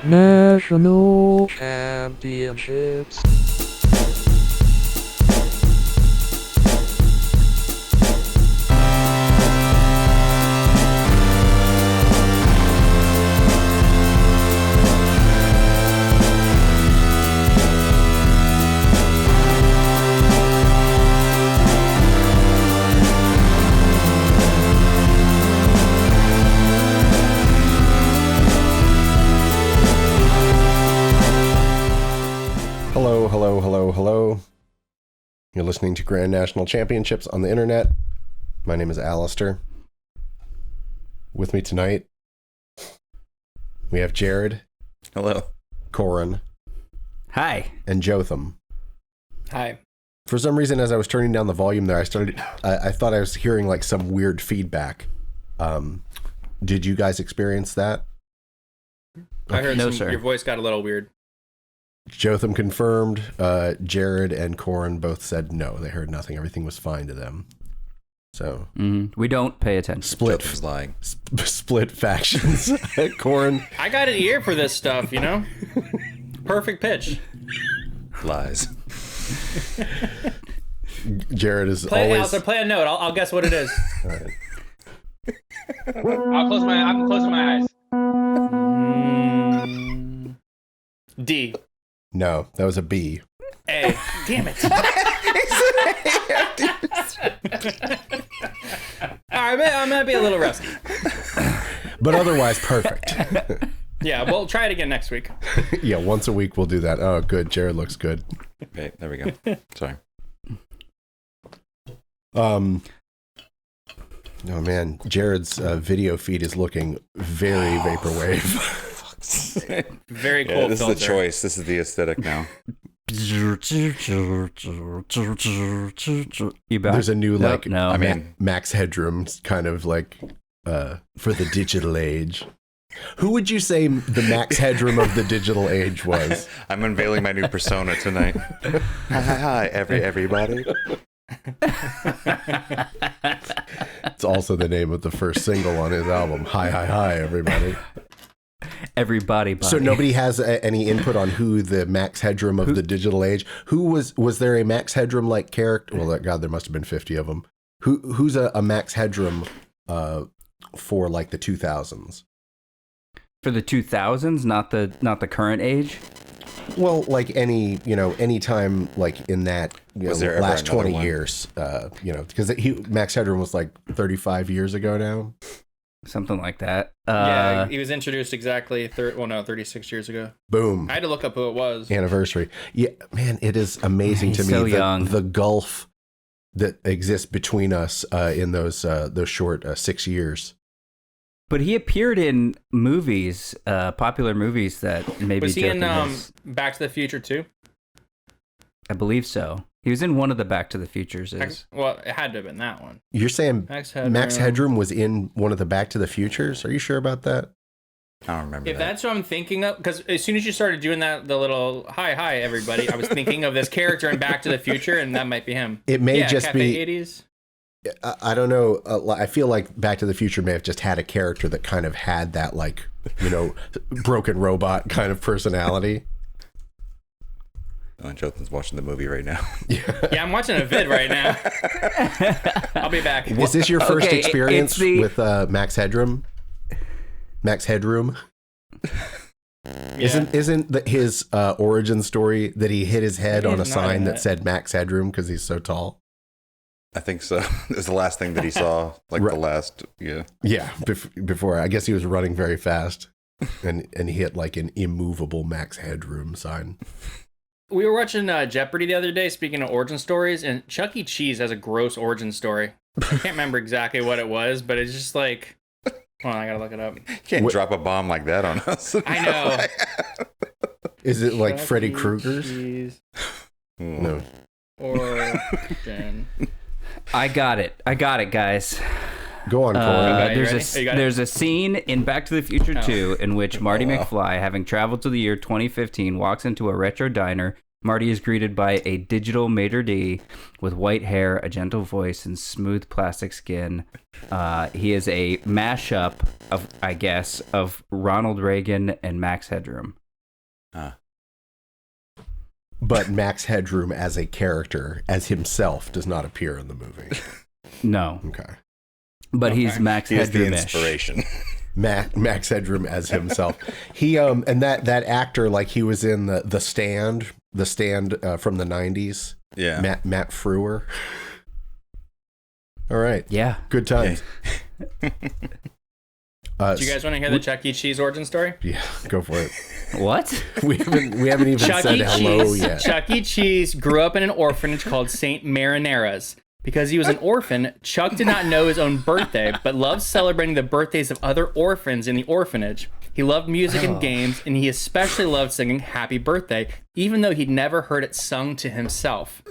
National Championships. Hello. You're listening to Grand National Championships on the internet. My name is Alistair. With me tonight, we have Jared. Hello. Corin. Hi. And Jotham. Hi. For some reason, as I was turning down the volume there, I thought I was hearing like some weird feedback. Did you guys experience that? I heard No, some, sir. Your voice got a little weird. Jotham confirmed. Jared and Corin both said no. They heard nothing. Everything was fine to them. So we don't pay attention. Jotham's lying. Split factions. Corin. I got an ear for this stuff, you know? Perfect pitch. Lies. Jared is Play always... play a note. I'll guess what it is. All right. I'm closing my eyes. D. No, that was a B. A. Damn it. I might be a little rusty. But otherwise perfect. Yeah, we'll try it again next week. Yeah, once a week we'll do that. Oh, good. Jared looks good. Okay, there we go. Sorry. Oh man, Jared's video feed is looking very vaporwave. Very cool. Yeah, this filter. is the choice. This is the aesthetic now. You back? There's a new Nope, no. I mean, Max Headroom kind of like for the digital age. Who would you say the Max Headroom of the digital age was? I'm unveiling my new persona tonight. Hi, everybody. It's also the name of the first single on his album. Hi, everybody. Everybody. Buddy. So nobody has any input on who the Max Headroom of the digital age. Who was there a Max Headroom like character? Well, God, there must have been 50 of them. Who's a Max Headroom for like the 2000s? For the 2000s, not the current age. Well, like any time like in that Was there ever last another 20 one? years, because Max Headroom was like 35 years ago now. Something like that. Yeah, he was introduced exactly 36 years ago. Boom. I had to look up who it was. Anniversary. Yeah, man, it is amazing to He's me so young. the gulf that exists between us in those short 6 years. But he appeared in movies, popular movies that maybe Was he in Jotham has- Back to the Future too? I believe so. He was in one of the Back to the Futures. Well, it had to have been that one. You're saying Max Headroom. Max Headroom was in one of the Back to the Futures? Are you sure about that? I don't remember If that. that's what I'm thinking of, because as soon as you started doing that, the little hi everybody, I was thinking of this character in Back to the Future, and that might be him. It may yeah, just Cafe be 80s. I don't know. I feel like Back to the Future may have just had a character that kind of had that, like, broken robot kind of personality. Oh, Jotham's watching the movie right now. Yeah, I'm watching a vid right now. I'll be back. Is this your first Okay, experience it's the- with Max Headroom? Max Headroom? Yeah. Isn't his origin story that he hit his head Maybe on a he's not sign in that it. said Max Headroom because he's so tall? I think so. It was the last thing that he saw, like Right. the last, yeah. Yeah, before I guess he was running very fast, and he hit like an immovable Max Headroom sign. We were watching Jeopardy the other day, speaking of origin stories, and Chuck E. Cheese has a gross origin story. I can't remember exactly what it was, but it's just like, hold on, I gotta look it up. You can't drop a bomb like that on us. I know. Is it like Chuck Freddy E. Krueger's? Cheese No. origin. I got it, guys. Go on, Corey. you ready? You got it? There's a scene in Back to the Future Oh. 2 in which Marty Oh, wow. McFly, having traveled to the year 2015, walks into a retro diner Marty is greeted by a digital maitre d' with white hair, a gentle voice, and smooth plastic skin. He is a mashup of, I guess, of Ronald Reagan and Max Headroom. But Max Headroom as a character, as himself, does not appear in the movie. No. Okay. But he's Max He's the Headroom-ish. inspiration. Max Headroom as himself. He and that actor, like he was in the Stand from the 90s. Yeah. Matt Frewer. All right. Yeah. Good times. Do you guys want to hear the Chuck E. Cheese origin story? Yeah, go for it. What? We haven't even Chuck said E. hello Cheese. yet. Chuck E. Cheese grew up in an orphanage called St. Marinera's. Because he was an orphan, Chuck did not know his own birthday, but loved celebrating the birthdays of other orphans in the orphanage. He loved music and games, and he especially loved singing Happy Birthday, even though he'd never heard it sung to himself.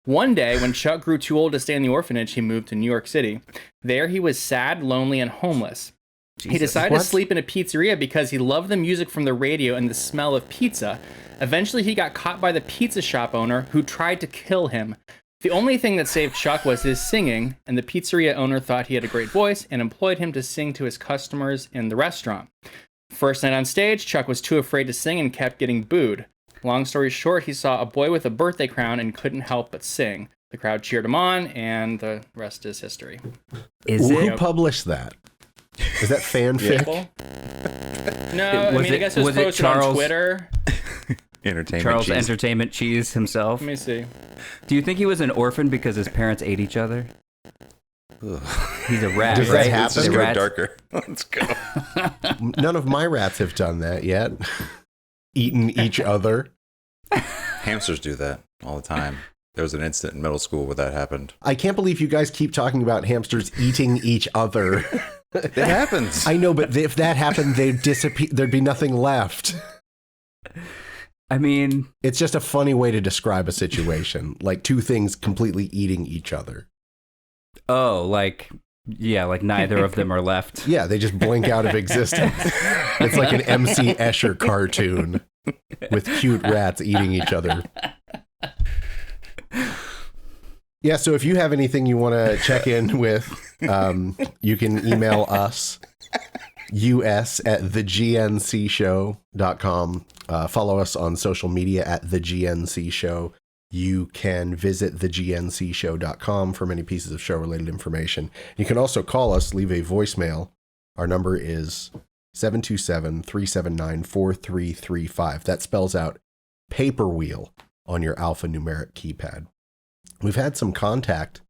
One day, when Chuck grew too old to stay in the orphanage, he moved to New York City. There, he was sad, lonely, and homeless. He decided to sleep in a pizzeria because he loved the music from the radio and the smell of pizza. Eventually, he got caught by the pizza shop owner, who tried to kill him. The only thing that saved Chuck was his singing, and the pizzeria owner thought he had a great voice and employed him to sing to his customers in the restaurant. First night on stage, Chuck was too afraid to sing and kept getting booed. Long story short, he saw a boy with a birthday crown and couldn't help but sing. The crowd cheered him on, and the rest is history. Who published that? Is that fanfic? No, I guess it was posted on Twitter. Charles Cheese. Entertainment Cheese himself. Let me see. Do you think he was an orphan because his parents ate each other? He's a rat. Does right? that happen? Let's just The go rats- darker. Let's go. None of my rats have done that yet. Eaten each other. Hamsters do that all the time. There was an incident in middle school where that happened. I can't believe you guys keep talking about hamsters eating each other. It happens. I know, but if that happened, they'd disappear. There'd be nothing left. I mean, It's just a funny way to describe a situation, like two things completely eating each other. like neither of them are left. Yeah, they just blink out of existence. It's like an MC Escher cartoon with cute rats eating each other. Yeah, so if you have anything you want to check in with, you can email us, us@thegncshow.com. Follow us on social media @thegncshow. You can visit thegncshow.com for many pieces of show-related information. You can also call us, leave a voicemail. Our number is 727-379-4335. That spells out paper wheel on your alphanumeric keypad. We've had some contact,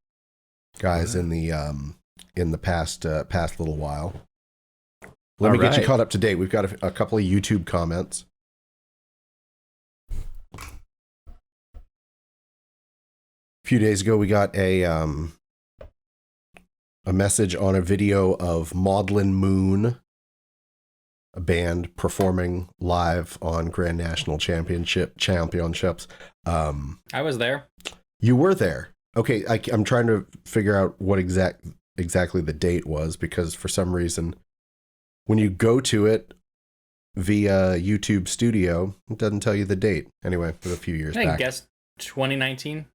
guys, in the past little while. Let me get you caught up to date. We've got a couple of YouTube comments. A few days ago, we got a message on a video of Maudlin Moon, a band performing live on Grand National Championships. I was there. You were there. Okay, I'm trying to figure out what exactly the date was, because for some reason, when you go to it via YouTube Studio, it doesn't tell you the date. Anyway, it was a few years I back. guess 2019.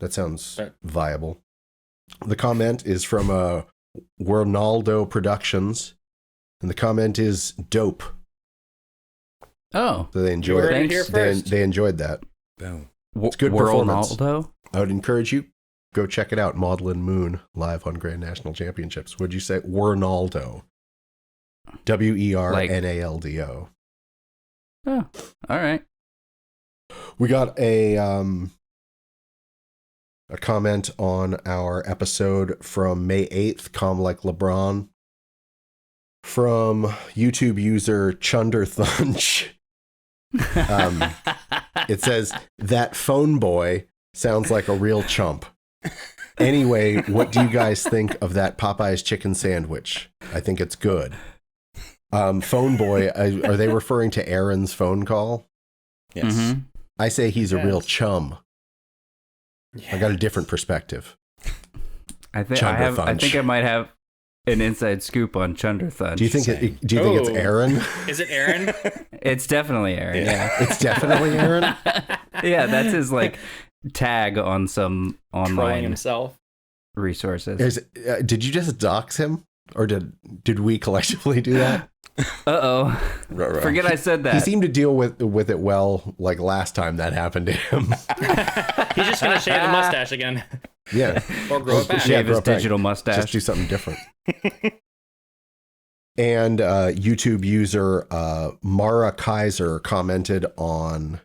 That sounds viable. The comment is from Ronaldo Productions, and the comment is dope. Oh, So they enjoyed heard it it. here first. They enjoyed that. Boom. It's good performance. Ronaldo? I would encourage you, go check it out. Maudlin Moon live on Grand National Championships. What'd you say? Wernaldo. Wernaldo. Oh, all right. We got a comment on our episode from May 8th, Calm Like LeBron, from YouTube user Chunderthunch. It says, that phone boy sounds like a real chump. Anyway, what do you guys think of that Popeye's chicken sandwich? I think it's good. Phone boy, are they referring to Aaron's phone call? Yes. Mm-hmm. I say he's a real Yes. chum. I got a different perspective. I think I might have an inside scoop on Chunderthunch. Do you think it's Oh. Aaron? Is it Aaron? It's definitely Aaron. Yeah. It's definitely Aaron. Yeah, that's his like tag on some Trolling online himself. resources. Did you just dox him, or did we collectively do that? Uh-oh. Ruh-roh. Forget I said that. He seemed to deal with it well. Like last time that happened to him. He's just gonna shave the mustache again, Yeah, or grow it back. Shave grow his it back. digital mustache. Just do something different. And YouTube user Mara Kaiser commented on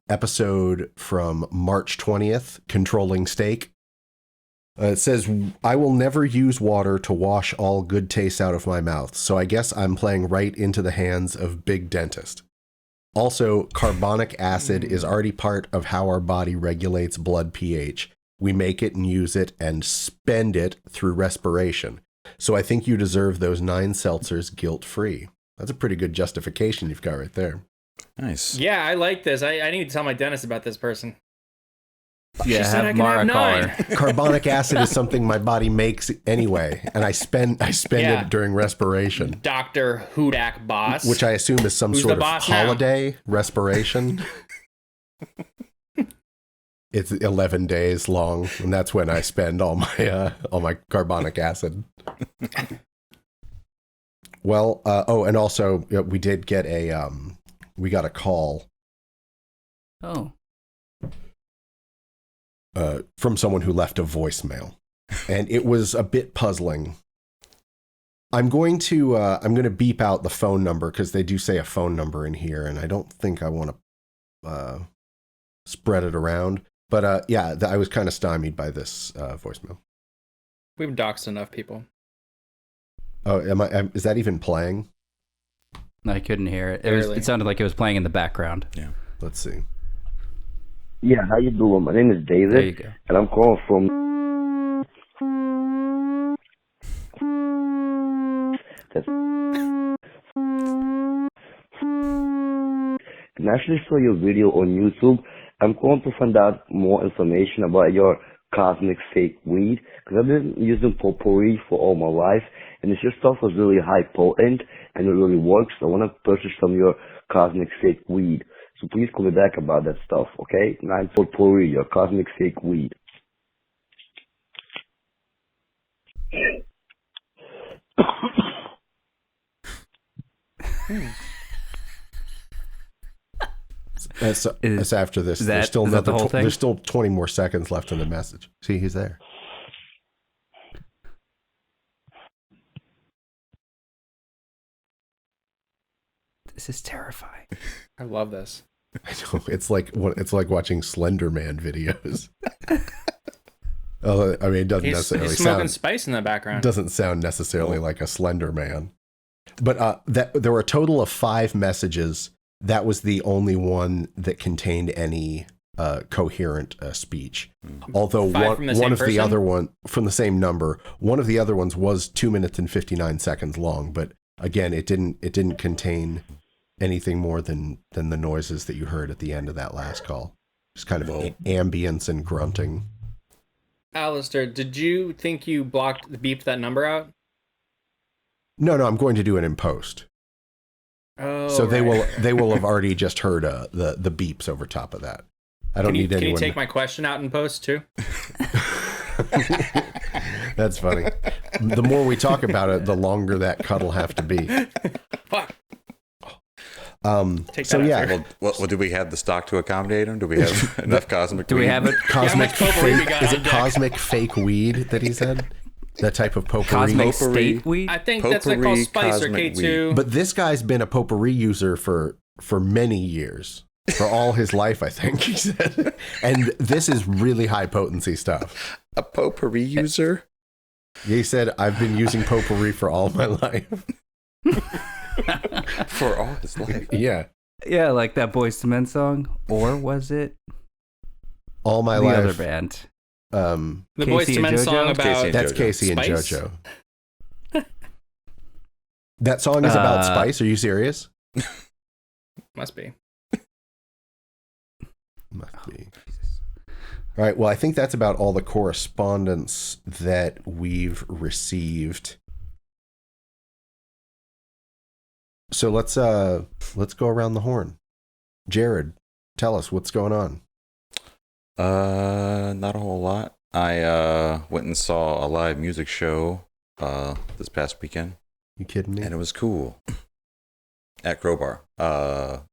episode from March 20th, Controlling Steak. It says, I will never use water to wash all good taste out of my mouth, so I guess I'm playing right into the hands of Big Dentist. Also, carbonic acid is already part of how our body regulates blood pH. We make it and use it and spend it through respiration. So I think you deserve those 9 seltzers guilt-free. That's a pretty good justification you've got right there. Nice. Yeah, I like this. I need to tell my dentist about this person. Yeah, She said I have can Mara have call 9. her. Carbonic acid is something my body makes anyway, and I spend Yeah. it during respiration, Dr. Hudak Boss. which I assume is some Who's sort the of boss now? holiday respiration. It's 11 days long, and that's when I spend all my carbonic acid. Well, and also we did get we got a call Oh. from someone who left a voicemail, and it was a bit puzzling. I'm going to beep out the phone number because they do say a phone number in here, and I don't think I want to spread it around. But yeah, I was kind of stymied by this voicemail. We've doxed enough people. Oh, is that even playing? I couldn't hear it. Barely. It sounded like it was playing in the background. Yeah. Let's see. Yeah, how you doing? My name is There you David, go. and I'm calling from. And I actually saw your video on YouTube. I'm calling to find out more information about your cosmic fake weed, because I've been using potpourri for all my life, and your stuff was really high potent, and it really works. I want to purchase some of your cosmic fake weed. So please call me back about that stuff, okay? 9 potpourri, your cosmic fake weed. That's after this. is There's that- still is that the another. whole thing? There's still 20 more seconds left in the message. See, he's there. This is terrifying. I love this. I know, it's like watching Slender Man videos. I mean, it doesn't He's necessarily smoking sound spice in the background. doesn't sound necessarily like a Slender Man, but that there were a total of 5 messages. That was the only one that contained any coherent speech. Although 5 from the same one of the person? other one from the same number, one of the other ones was 2 minutes and 59 seconds long. But again, it didn't contain anything more than the noises that you heard at the end of that last call. Just kind of ambience and grunting. Alistair, did you think you beeped that number out? No, I'm going to do it in post. Oh, So they right. will have already just heard the beeps over top of that. I don't need Can you anyone. take my question out in post too? That's funny. The more we talk about it, the longer that cut will have to be. Fuck. Take So that yeah, out. Well, do we have the stock to accommodate him? Do we have enough cosmic? Do we weed? have it? cosmic much potpourri we fake. got Is on it deck? cosmic fake weed that he said? That type of potpourri. Cosmic Potpourri. state weed? I think that's like called Potpourri spice or cosmic K2. But this guy's been a potpourri user for many years, for all his life, I think he said. And this is really high potency stuff. A potpourri user? He said, "I've been using potpourri for all my life." For all his life. Yeah, Yeah, like that Boyz II Men song. Or was it all my the life. other band? the Casey Boyz II and Men JoJo? song about Casey and That's JoJo. Casey and Spice? JoJo. That song is about Uh, spice. Are you serious? must be. Must be. All right. Well, I think that's about all the correspondence that we've received. So let's go around the horn. Jared, Tell us what's going on. Not a whole lot. I went and saw a live music show this past weekend. You kidding me? And it was cool. At Crowbar. The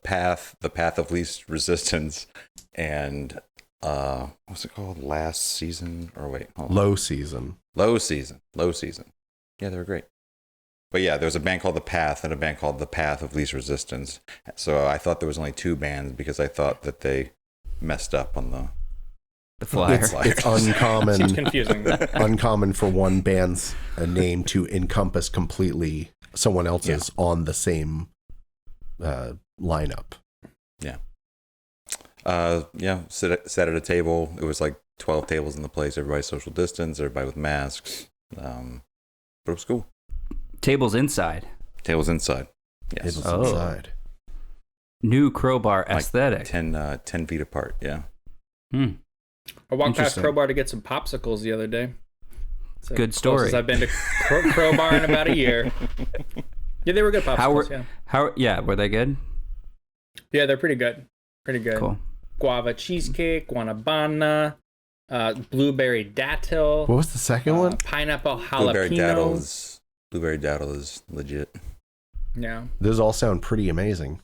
Path of Least Resistance, and what's it called? Last Season? Or wait, hold on. Low Season. Low Season. Yeah, they were great. But yeah, there was a band called The Path and a band called The Path of Least Resistance. So I thought there was only 2 bands because I thought that they messed up on The flyer. It's uncommon. Seems confusing. Uncommon for one band's name to encompass completely someone else's on the same lineup. Sat at a table. It was like 12 tables in the place. Everybody social distance. Everybody with masks. But it was cool. Tables inside. Tables inside. Yes. Tables inside. New Crowbar aesthetic. 10 feet apart. Yeah. Hmm. I walked past Interesting. Crowbar to get some popsicles the other day. So Good story. closest I've been to Crowbar in about a year. Yeah, they were good popsicles. Were they good? Yeah, they're pretty good. Pretty good. Cool. Guava cheesecake, guanabana, blueberry dattil. What was the second one? Pineapple jalapeno. Blueberry daddle is legit. Yeah. Those all sound pretty amazing.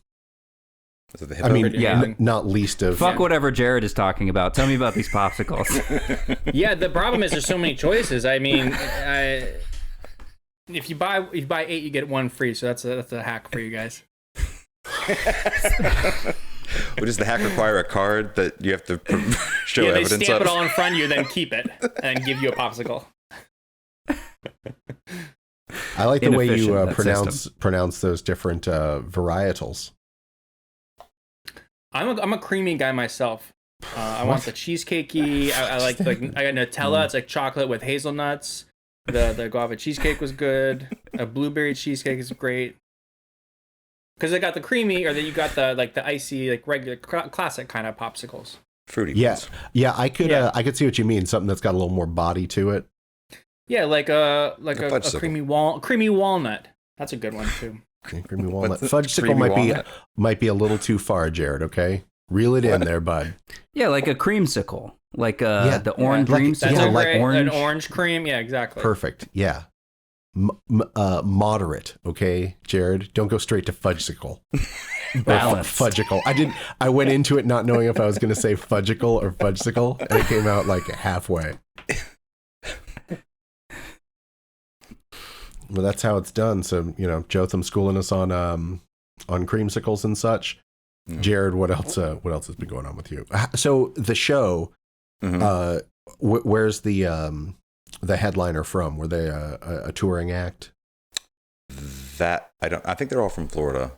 Is it the I mean, Pretty amazing. not least of Fuck whatever Jared is talking about. Tell me about these popsicles. Yeah, the problem is there's so many choices. I mean, if you buy 8, you get 1 free. So that's a hack for you guys. Well, does the hack require a card that you have to show Yeah, they evidence stamp of? it all in front of you, then keep it, and give you a popsicle. I like the way you Inefficient, pronounce those different varietals. I'm a creamy guy myself. I want the cheesecakey. I like I got Nutella. It's like chocolate with hazelnuts. The guava cheesecake was good. A blueberry cheesecake is great. Because I got the creamy, or then you got the icy, like regular classic kind of popsicles. Fruity. Yes, yeah, I could see what you mean. Something that's got a little more body to it. Yeah, like a fudgesicle. creamy walnut. That's a good one too. Creamy walnut. What's a Fudgesicle creamy walnut? might be a little too far, Jared. Okay, reel it in there, bud. Yeah, like a creamsicle. Like the orange like- dreamsicle. That's Yeah, a like great, orange. an orange cream. Yeah, exactly. Perfect. Yeah. Moderate. Okay, Jared. Don't go straight to fudgesicle. Balanced. Fudgicle. I went into it not knowing if I was going to say fudgicle or fudgesicle, and it came out like halfway. Well, that's how it's done. So, Jotham schooling us on creamsicles and such. Mm. Jared, what else has been going on with you? So the show, Mhm. where's the headliner from? Were they a touring act? That I think they're all from Florida.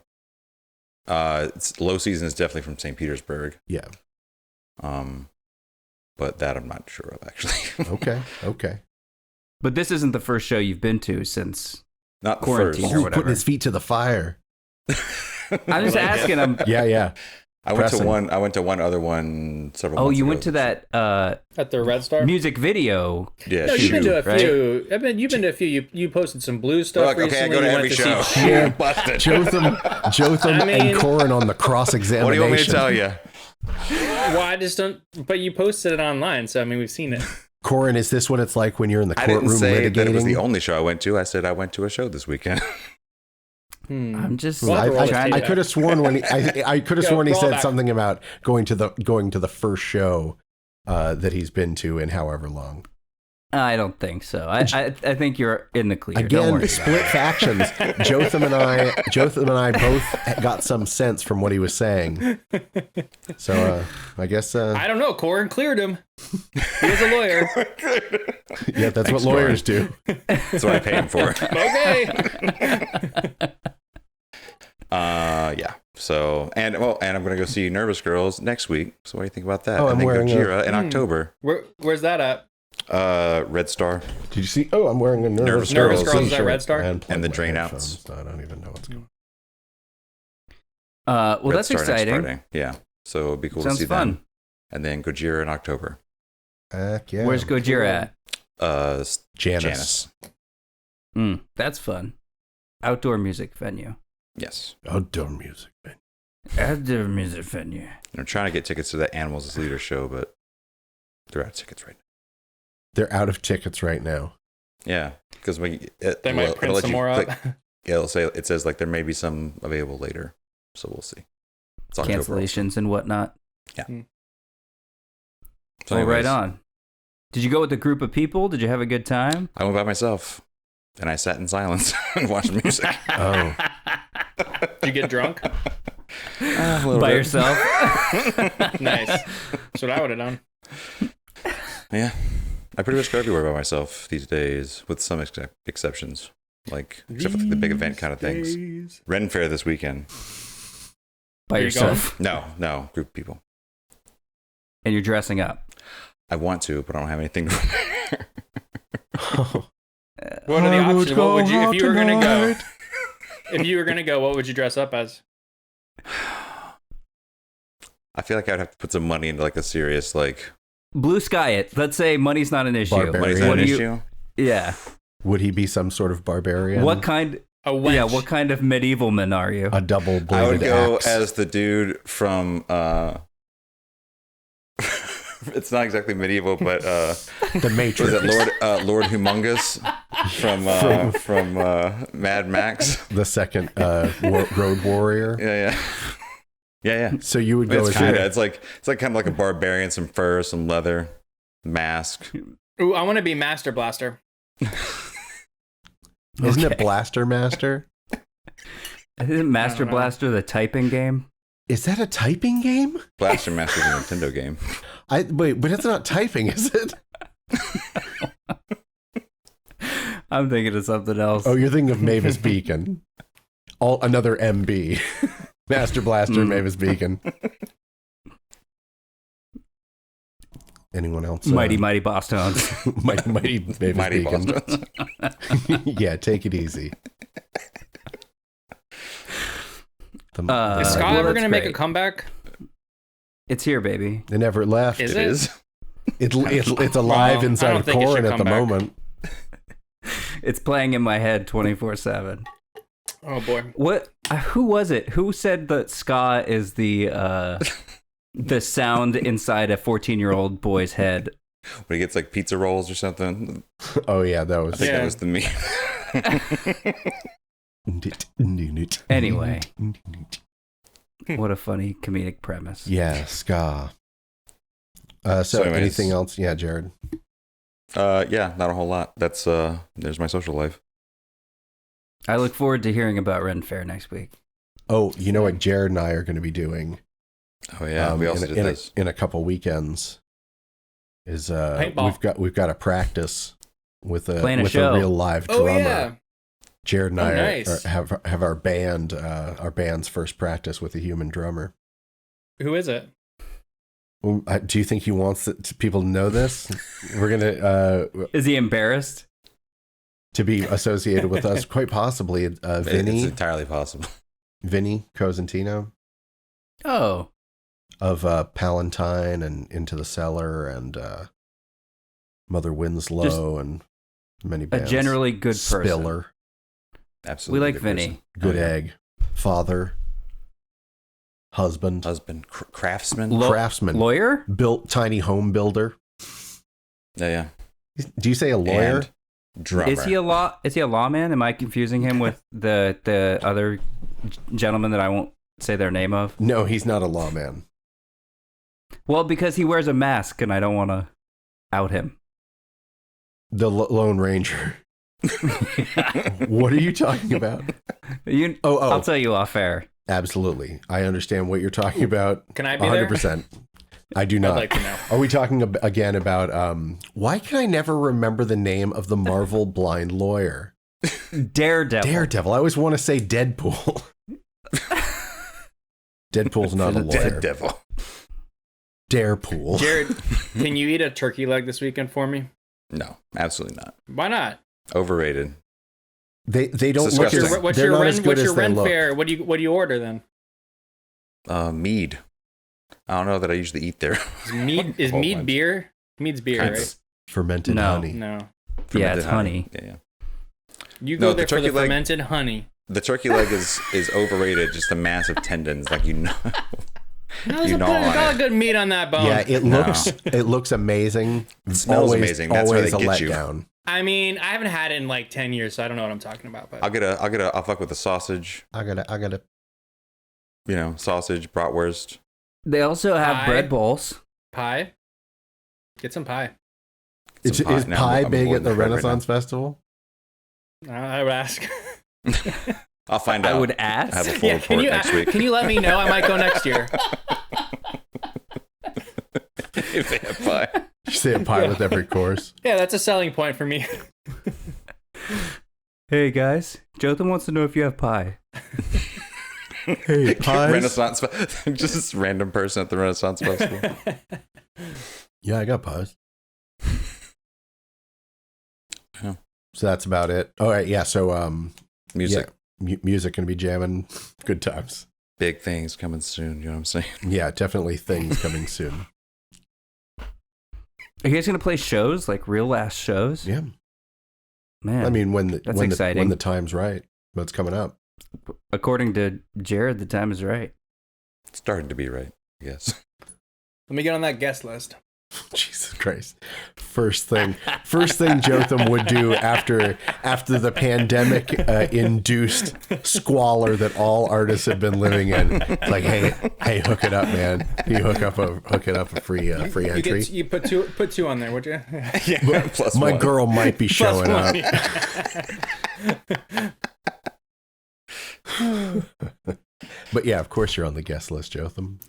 Low Season is definitely from St. Petersburg. Yeah. But that I'm not sure of actually. Okay. But this isn't the first show you've been to since Not the quarantine first. or Ooh, whatever. putting his feet to the fire. I'm just asking him. Yeah. I went to Pressing. one. I went to one other one several. Oh, months you ago. went to that At the Red Star. music video. Yeah, No, you've been to a right? few. You've been to a few. You posted some blue stuff Look, okay, I recently. go to You every went show. see Yeah. Busted. Jotham I mean- and Corin on the cross-examination. What do you want me to tell you? Well, I just don't. But you posted it online, so I mean, we've seen it. Corin, is this what it's like when you're in the I courtroom didn't say litigating? that it was the only show I went to. I said I went to a show this weekend. I'm just We'll have to roll this trying tape I could have sworn when I could have Go, sworn he roll said back. something about going to the first show that he's been to in however long. I don't think so. I think you're in the clear. Don't Again, worry split factions. Jotham and I both got some sense from what he was saying. So I guess I don't know. Corin cleared him. He was a lawyer. yeah, that's what lawyers do. That's what I pay him for. Okay. Yeah. So and I'm gonna go see Nervous Girls next week. So what do you think about that? Oh, I'm and then wearing Gojira in October. Where's that at? Red Star. Did you see? Oh, I'm wearing a Nervous Nervous Girls is at t-shirt Red Star? and And the my Drain headphones, Outs. so I don't even know what's going Well, Red that's Star next exciting. Friday. Yeah. So it'd be cool Sounds to see fun. them. And then Gojira in October. on. Heck yeah. Where's Gojira at? Janice? That's fun. Outdoor music venue. Yes. Outdoor music. At the music venue. I'm trying to get tickets to that Animals as Leader show, but they're out of tickets right now. They're out of tickets right now. Yeah, because They might print some more up. Yeah, it says like there may be some available later, so we'll see. It's October Cancellations and whatnot. Yeah. Hmm. So Well, right anyways, on. Did you go with a group of people? Did you have a good time? I went by myself, and I sat in silence and watched music. Oh. Did you get drunk? A little By bit. yourself? Nice. That's what I would have done. Yeah, I pretty much go everywhere by myself these days, with some exceptions, like except for like, the big event kind of things. Ren Fair this weekend. By Where you yourself? No, group of people. And you're dressing up. I want to, but I don't have anything to wear. What are the I would options? What would you, go if you were gonna go? tonight. If you were gonna go, what would you dress up as? I feel like I'd have to put some money into like a serious like. Blue sky it. Let's say money's not an issue. Barbarian. Money's not What an do you- issue. Yeah. Would he be some sort of barbarian? What kind? A wench. Yeah. What kind of medieval man are you? A double bladed I would go axe. as the dude from. It's not exactly medieval, but the Matrix. was it Lord Humongous from Mad Max? The second road warrior. Yeah. So you would go It's as kind of. It's like kind of like a barbarian, some fur, some leather, mask. Ooh, I want to be Master Blaster. Isn't it Okay. Blaster Master? Isn't Master I don't know. Blaster the typing game? Is that a typing game? Blaster Master's a Nintendo game. Wait, but it's not typing, is it? I'm thinking of something else. Oh, you're thinking of Mavis Beacon. Another MB. Master Blaster, Mavis Beacon. Anyone else? Mighty Boss Tones. mighty Mavis Mighty Beacon. Boss. Yeah, take it easy. Uh, Is Scott well, ever that's gonna make a great. comeback? It's here, baby. They never left. Is It is. It's alive Well, I inside don't of think it should Corin at come the back. moment. It's playing in my head 24/7. Oh boy. What? Who was it? Who said that ska is the sound inside a 14-year-old boy's head? When he gets like pizza rolls or something. Oh yeah, that I was. think Yeah. that was the me. Anyway, what a funny comedic premise. Yeah, ska. So anyways. anything else? Yeah, Jared. Yeah, not a whole lot. That's there's my social life. I look forward to hearing about Ren Fair next week. Oh, you know what Jared and I are going to be doing? Oh yeah, we also did this. in a couple weekends. Is Paintball. we've got a practice with Playing a with show. a real live Oh drummer. yeah. Jared and Oh, I nice. have our band's first practice with a human drummer. Who is it? Do you think he wants people to know this? We're gonna Is he embarrassed? to be associated with us, quite possibly. It's Vinny entirely possible. Cosentino Oh, of Palantine and Into the Cellar and Mother Winslow and many a bands. generally good person. Spiller, Absolutely. We like good Vinny. person. good Oh, yeah. egg, father, husband, Craftsman. craftsman, Lawyer? built tiny home builder. Yeah. Do you say a lawyer? And drummer. Is he a lawman? Am I confusing him with the other gentleman that I won't say their name of? No, he's not a lawman. Well, because he wears a mask and I don't want to out him. The Lone Ranger. What are you talking about? I'll tell you off air. Absolutely. I understand what you're talking about. Can I be there? 100%. I do not. I'd like to know. Are we talking again about why can I never remember the name of the Marvel blind lawyer? Daredevil. Daredevil. I always want to say Deadpool. Deadpool's not a lawyer. Dead devil. Darepool. Jared, can you eat a turkey leg this weekend for me? No, absolutely not. Why not? Overrated. They don't It's look disgusting. as they're not as good what's as your they Ren look. fare? What do you order then? Mead. I don't know that I usually eat there. Is mead Whole mead bunch. beer? Mead's beer, Kind of. right? Fermented No. honey. No. Yeah, it's Fermented honey. Yeah. You No, go the there for the turkey leg- fermented honey. the turkey leg is overrated. Just the massive tendons, like There's a good meat on that bone. Yeah, it looks amazing. It smells amazing. That's why they get you. Letdown. I mean, I haven't had it in like 10 years, so I don't know what I'm talking about. But I'll fuck with the sausage. I gotta. Sausage, bratwurst. They also have Pie. bread bowls. Pie. Get some pie. Is pie big at the Renaissance Festival? I would ask. I'll find out. I would ask. I have a full report next week. Can you let me know? I might go next year. If they have pie. You say a pie with every course. Yeah, that's a selling point for me. Hey guys, Jotham wants to know if you have pie. Hey, pies? Renaissance, just this random person at the Renaissance Festival. Yeah, I got pies. Yeah. So that's about it. All right, yeah. So Music. yeah, music gonna be jamming. Good times. Big things coming soon. You know what I'm saying? Yeah, definitely things coming soon. Are you guys gonna play shows, like real last shows? Yeah. Man, I mean, when exciting. the time's right, but it's coming up. According to Jared, the time is right. It's starting to be right. Yes. Let me get on that guest list. Jesus Christ. First thing Jotham would do after the pandemic induced squalor that all artists have been living in. It's like, hey, hook it up, man. You hook it up a free entry. You put two on there, would you? Yeah. Plus My one. girl might be showing up. But yeah, of course you're on the guest list, Jotham.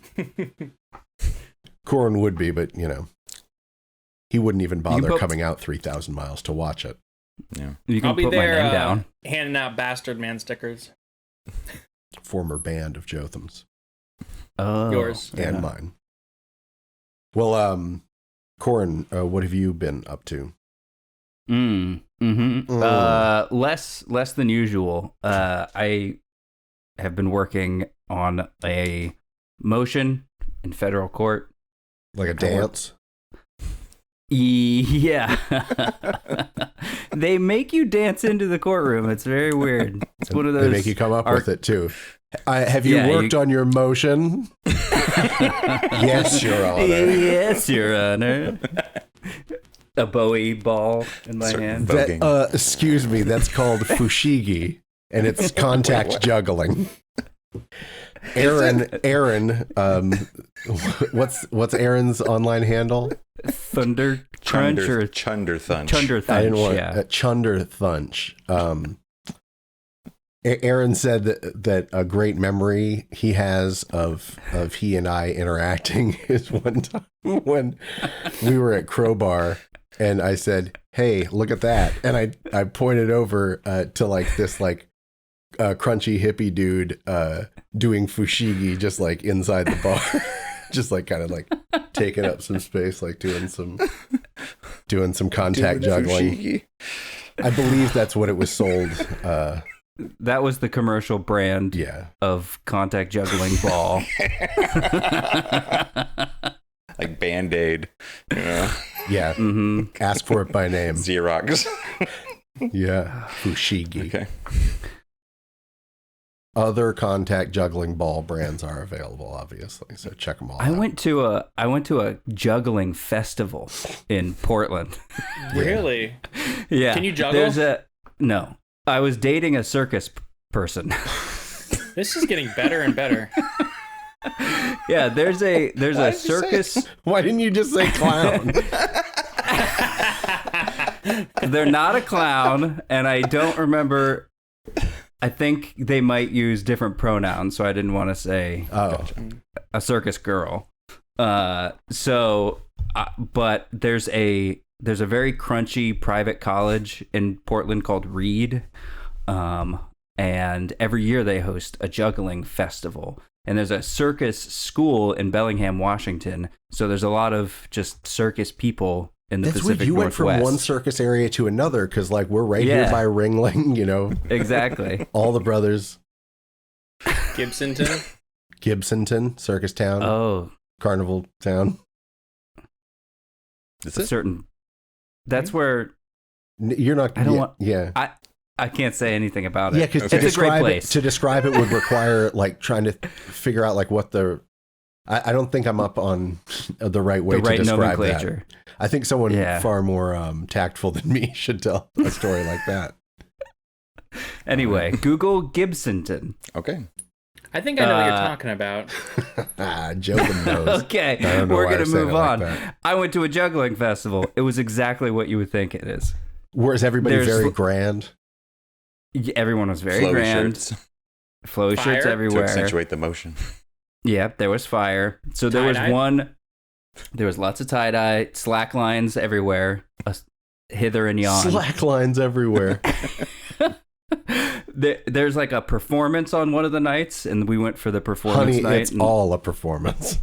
Corin would be, but he wouldn't even bother coming out 3,000 miles to watch it. Yeah. You can I'll be put my name there down. handing out bastard man stickers. Former band of Jotham's. Oh, Yours. And mine. Well, Corin, what have you been up to? Less than usual. I have been working on a motion in federal court. Like a dance? Yeah. They make you dance into the courtroom. It's very weird. It's one of those. They make you come up with it too. Have you worked on your motion? Yes, Your Honor. Yes, Your Honor. A Bowie ball in my hand. Excuse me, that's called fushigi, and it's contact juggling. Aaron, what's Aaron's online handle? Thunder Crunch or Chunder Thunch. Chunder Thunch. I didn't want Chunder Thunch. Aaron said that a great memory he has of he and I interacting is one time when we were at Crowbar, and I said, "Hey, look at that," and I pointed over to like this crunchy hippie dude doing fushigi just like inside the bar. Just like kind of like taking up some space, like doing some contact juggling. Fushigi. I believe that's what it was sold. That was the commercial brand of contact juggling ball. Like Band-Aid. You know? Yeah. Mm-hmm. Ask for it by name. Xerox. Yeah. Fushigi. Okay. Other contact juggling ball brands are available, obviously. So check them all out. I went to a juggling festival in Portland. Really? Yeah. Can you juggle? No. I was dating a circus person. This is getting better and better. Yeah, there's a circus. Why didn't you just say clown? They're not a clown, and I don't remember. I think they might use different pronouns, so I didn't want to say a circus girl. But there's a very crunchy private college in Portland called Reed, and every year they host a juggling festival. And there's a circus school in Bellingham, Washington. So there's a lot of just circus people in the Pacific Northwest. You went Northwest. from one circus area to another because, like, we're right here by Ringling, you know. Exactly. All the brothers. Gibsonton, Circus Town. Oh. Carnival Town. Is it? Certain. That's where. You're not. I don't want. Yeah. I can't say anything about it. Yeah, because it's a great place. to describe it would require like trying to figure out like what the. I don't think I'm up on the right way to describe that. I think someone far more tactful than me should tell a story like that. Anyway, Google Gibsonton. Okay. I think I know what you're talking about. Joking knows. Okay, we're going to move on. I went to a juggling festival. It was exactly what you would think it is. Was everybody very grand? Everyone was very Flowy grand. Shirts Flowy shirts everywhere. to accentuate the motion. Yep, there was fire. So there was there was lots of tie-dye, slack lines everywhere, hither and yon. Slack lines everywhere. There's like a performance on one of the nights, and we went for the performance night. night. It's all a performance.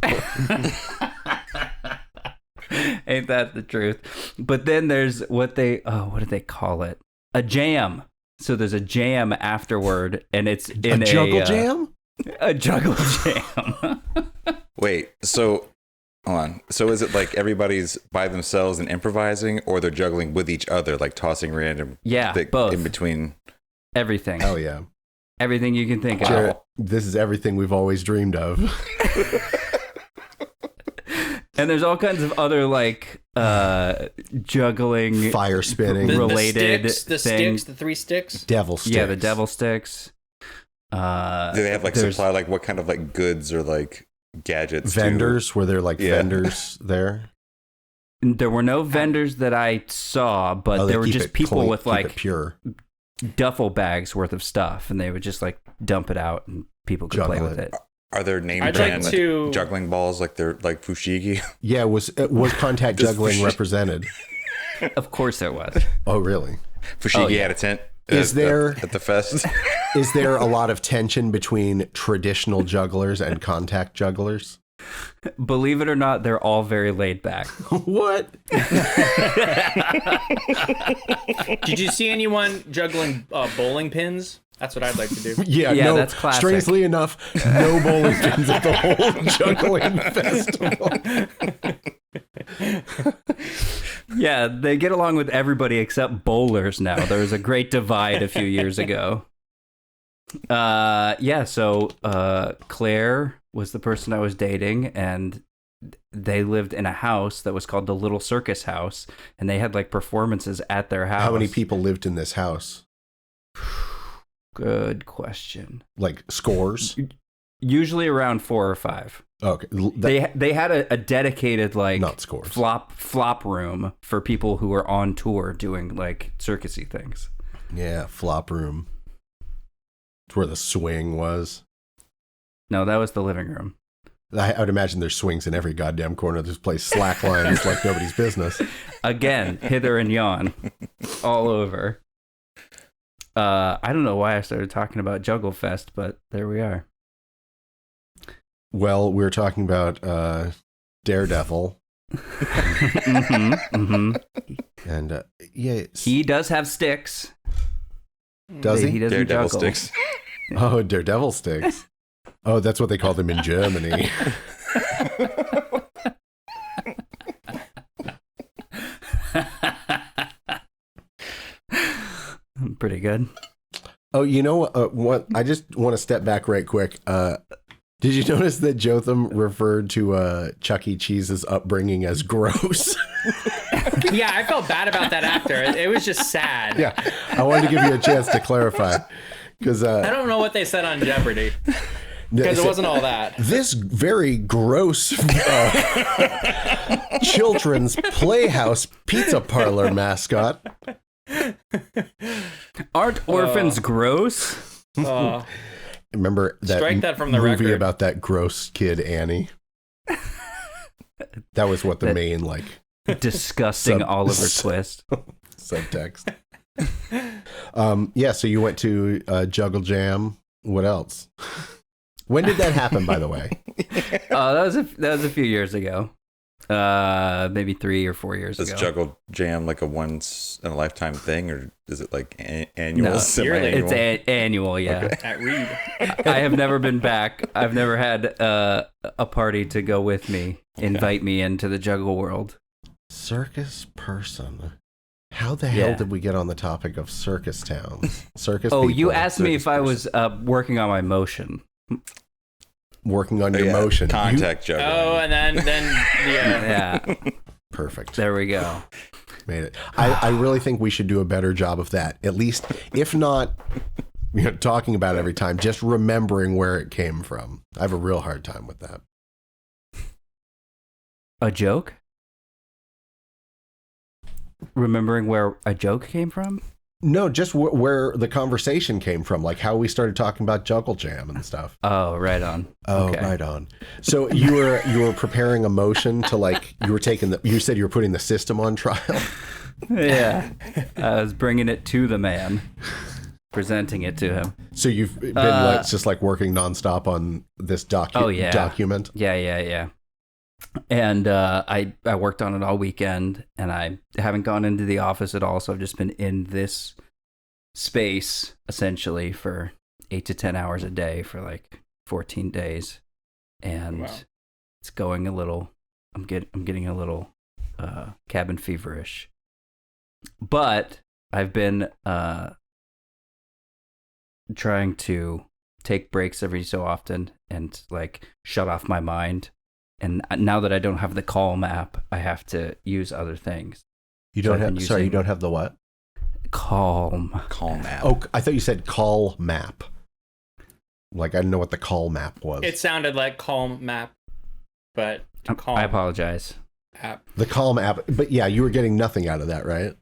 Ain't that the truth? But then there's what did they call it? A jam. So there's a jam afterward, and it's in a juggle jam? A juggle jam. Wait, so hold on. So is it like everybody's by themselves and improvising, or they're juggling with each other, like tossing random both in between? Everything. Oh yeah. Everything you can think Jared, of. this is everything we've always dreamed of. And there's all kinds of other like juggling, fire spinning, related the sticks, the 3 sticks. Devil sticks. Yeah, the devil sticks. Do they have like supply, like what kind of like goods or like gadgets? Vendors? Were there like vendors there? There were no vendors that I saw, but there were just people with like pure duffel bags worth of stuff, and they would just like dump it out, and people could play with it. Are there name brand juggling balls like they're like fushigi? Yeah, was contact juggling represented? Of course there was. Oh, really? Fushigi had a tent. Is there at the fest? Is there a lot of tension between traditional jugglers and contact jugglers? Believe it or not, they're all very laid back. What? Did you see anyone juggling bowling pins? That's what I'd like to do. Yeah, no, that's classic. Strangely enough, no bowling pins at the whole juggling festival. Yeah, they get along with everybody except bowlers now. There was a great divide a few years ago. So Claire was the person I was dating, and they lived in a house that was called the Little Circus House, and they had like performances at their house. How many people lived in this house? Good question. Like scores? Usually around 4 or 5. Okay. They had a dedicated like not scores. flop room for people who were on tour doing like circusy things. Yeah, flop room. It's where the swing was. No, that was the living room. I would imagine there's swings in every goddamn corner of this place. Slack lines like nobody's business. Again, hither and yon, all over. I don't know why I started talking about Juggle Fest, but there we are. Well, we were talking about Daredevil. And he does have sticks. Does he? He doesn't Daredevil juggle. sticks. Oh, Daredevil sticks. Oh, that's what they call them in Germany. Pretty good. Oh, you know what? I just want to step back right quick. Did you notice that Jotham referred to Chuck E. Cheese's upbringing as gross? Yeah, I felt bad about that actor. It was just sad. Yeah, I wanted to give you a chance to clarify. Because I don't know what they said on Jeopardy. Because it wasn't all that. This very gross children's playhouse pizza parlor mascot. Aren't orphans gross? Remember that, strike that from the movie record. about that gross kid Annie? That was what the main like disgusting Oliver Twist subtext. Yeah, so you went to Juggle Jam. What else? When did that happen, by the way? That was a few years ago. Maybe 3 or 4 years ago. Is Juggle Jam like a once in a lifetime thing, or is it like annual? No, semi-annual? It's annual, yeah. Okay. At Reed. I have never been back. I've never had a party to go with me, invite me into the juggle world. Circus person. How the hell did we get on the topic of circus towns? Circus. Oh, people, you asked me circus if I was person. working on my motion. Working on your motion. Contact juggling. Oh, and then yeah. Yeah, Perfect. there we go. Made it. I really think we should do a better job of that. At least, if not, talking about it every time, just remembering where it came from. I have a real hard time with that. A joke? Remembering where a joke came from? No, just where the conversation came from, like how we started talking about Juggle Jam and stuff. Oh, right on. Oh, Okay. right on. So you were preparing a motion to like you said you were putting the system on trial. Yeah, I was bringing it to the man, presenting it to him. So you've been just like working nonstop on this document. Yeah. And I worked on it all weekend, and I haven't gone into the office at all, so I've just been in this space essentially for 8 to 10 hours a day for like 14 days, and it's going a little. I'm getting a little cabin feverish, but I've been trying to take breaks every so often and like shut off my mind. And now that I don't have the Calm app, I have to use other things. You don't have. Sorry, you don't have the what? Calm app. Oh, I thought you said call map. Like I didn't know what the call map was. It sounded like Calm map, but Calm I apologize. app. The Calm app, but yeah, you were getting nothing out of that, right?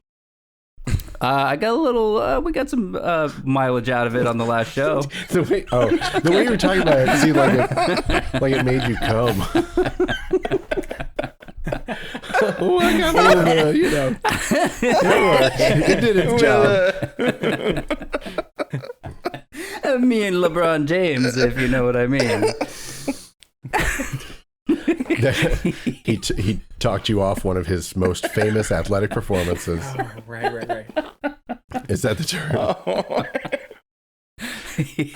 I got a little. We got some mileage out of it on the last show. the way you were talking about it seemed like it made you come. Oh, I got a little, it did its job. Me and LeBron James, if you know what I mean. He talked you off one of his most famous athletic performances. Oh, right. Is that the term?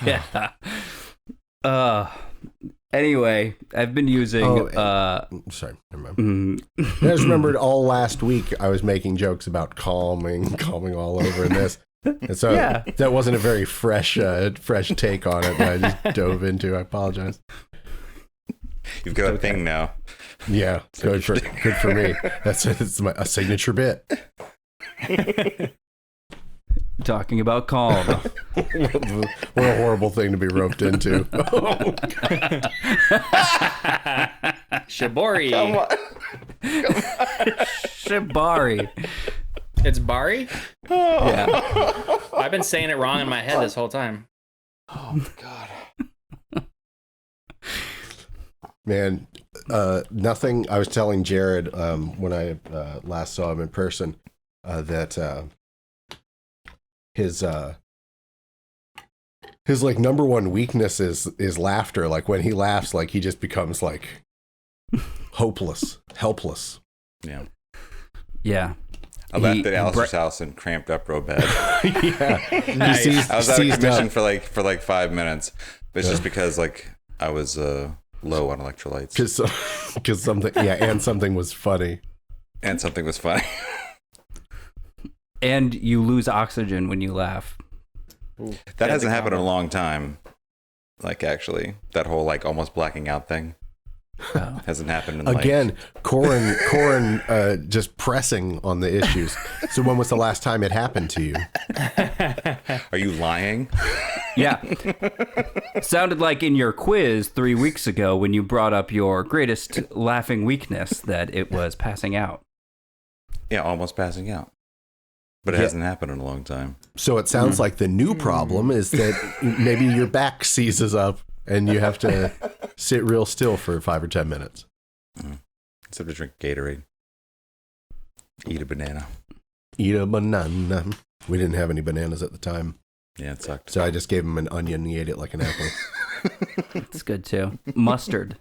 Yeah. Anyway, I've been using. Sorry, never mind. I just remembered all last week I was making jokes about calming all over in this. And so that wasn't a very fresh take on it that I just dove into. I apologize. You've got a thing now. Yeah, good for me. It's a signature bit. Talking about calm. What a horrible thing to be roped into. Shibori. Come on. Shibari. It's Bari? Yeah. I've been saying it wrong in my head this whole time. Oh my god. Man, nothing. I was telling Jared when I last saw him in person that his like number one weakness is laughter. Like when he laughs, like he just becomes like hopeless, helpless. Yeah. Yeah. I left at Alistair's house and cramped up real bad. Yeah, Nice. I was out of commission for like 5 minutes. But it's just because like I was low on electrolytes. Because something, and something was funny. And something was funny. And you lose oxygen when you laugh. That hasn't happened in a long time. Like actually, that whole like almost blacking out thing hasn't happened in Again, Corin just pressing on the issues. So when was the last time it happened to you? Are you lying? Yeah. Sounded like in your quiz 3 weeks ago when you brought up your greatest laughing weakness that it was passing out. Yeah, almost passing out. But it hasn't happened in a long time. So it sounds like the new problem is that maybe your back seizes up and you have to sit real still for 5 or 10 minutes. Except to drink Gatorade. Eat a banana. Eat a banana. We didn't have any bananas at the time. Yeah, it sucked. So I just gave him an onion and he ate it like an apple. It's good too. Mustard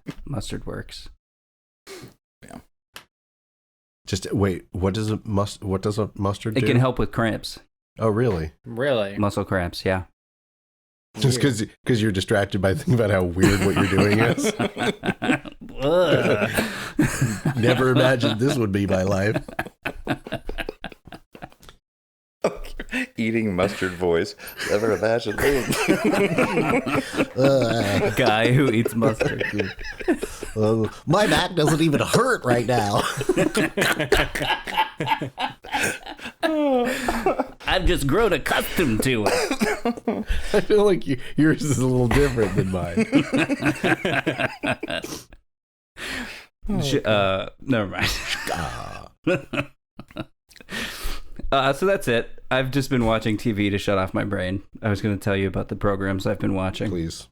works. Yeah. Just wait, what does a mustard do? It can help with cramps. Oh, really? Really? Muscle cramps, yeah. Just because you're distracted by thinking about how weird what you're doing is. Never imagined this would be my life. eating mustard voice. Ever imagine? A guy who eats mustard. Dude. My back doesn't even hurt right now. I've just grown accustomed to it. I feel like yours is a little different than mine. Never mind. So that's it. I've just been watching TV to shut off my brain. I was going to tell you about the programs I've been watching. Please.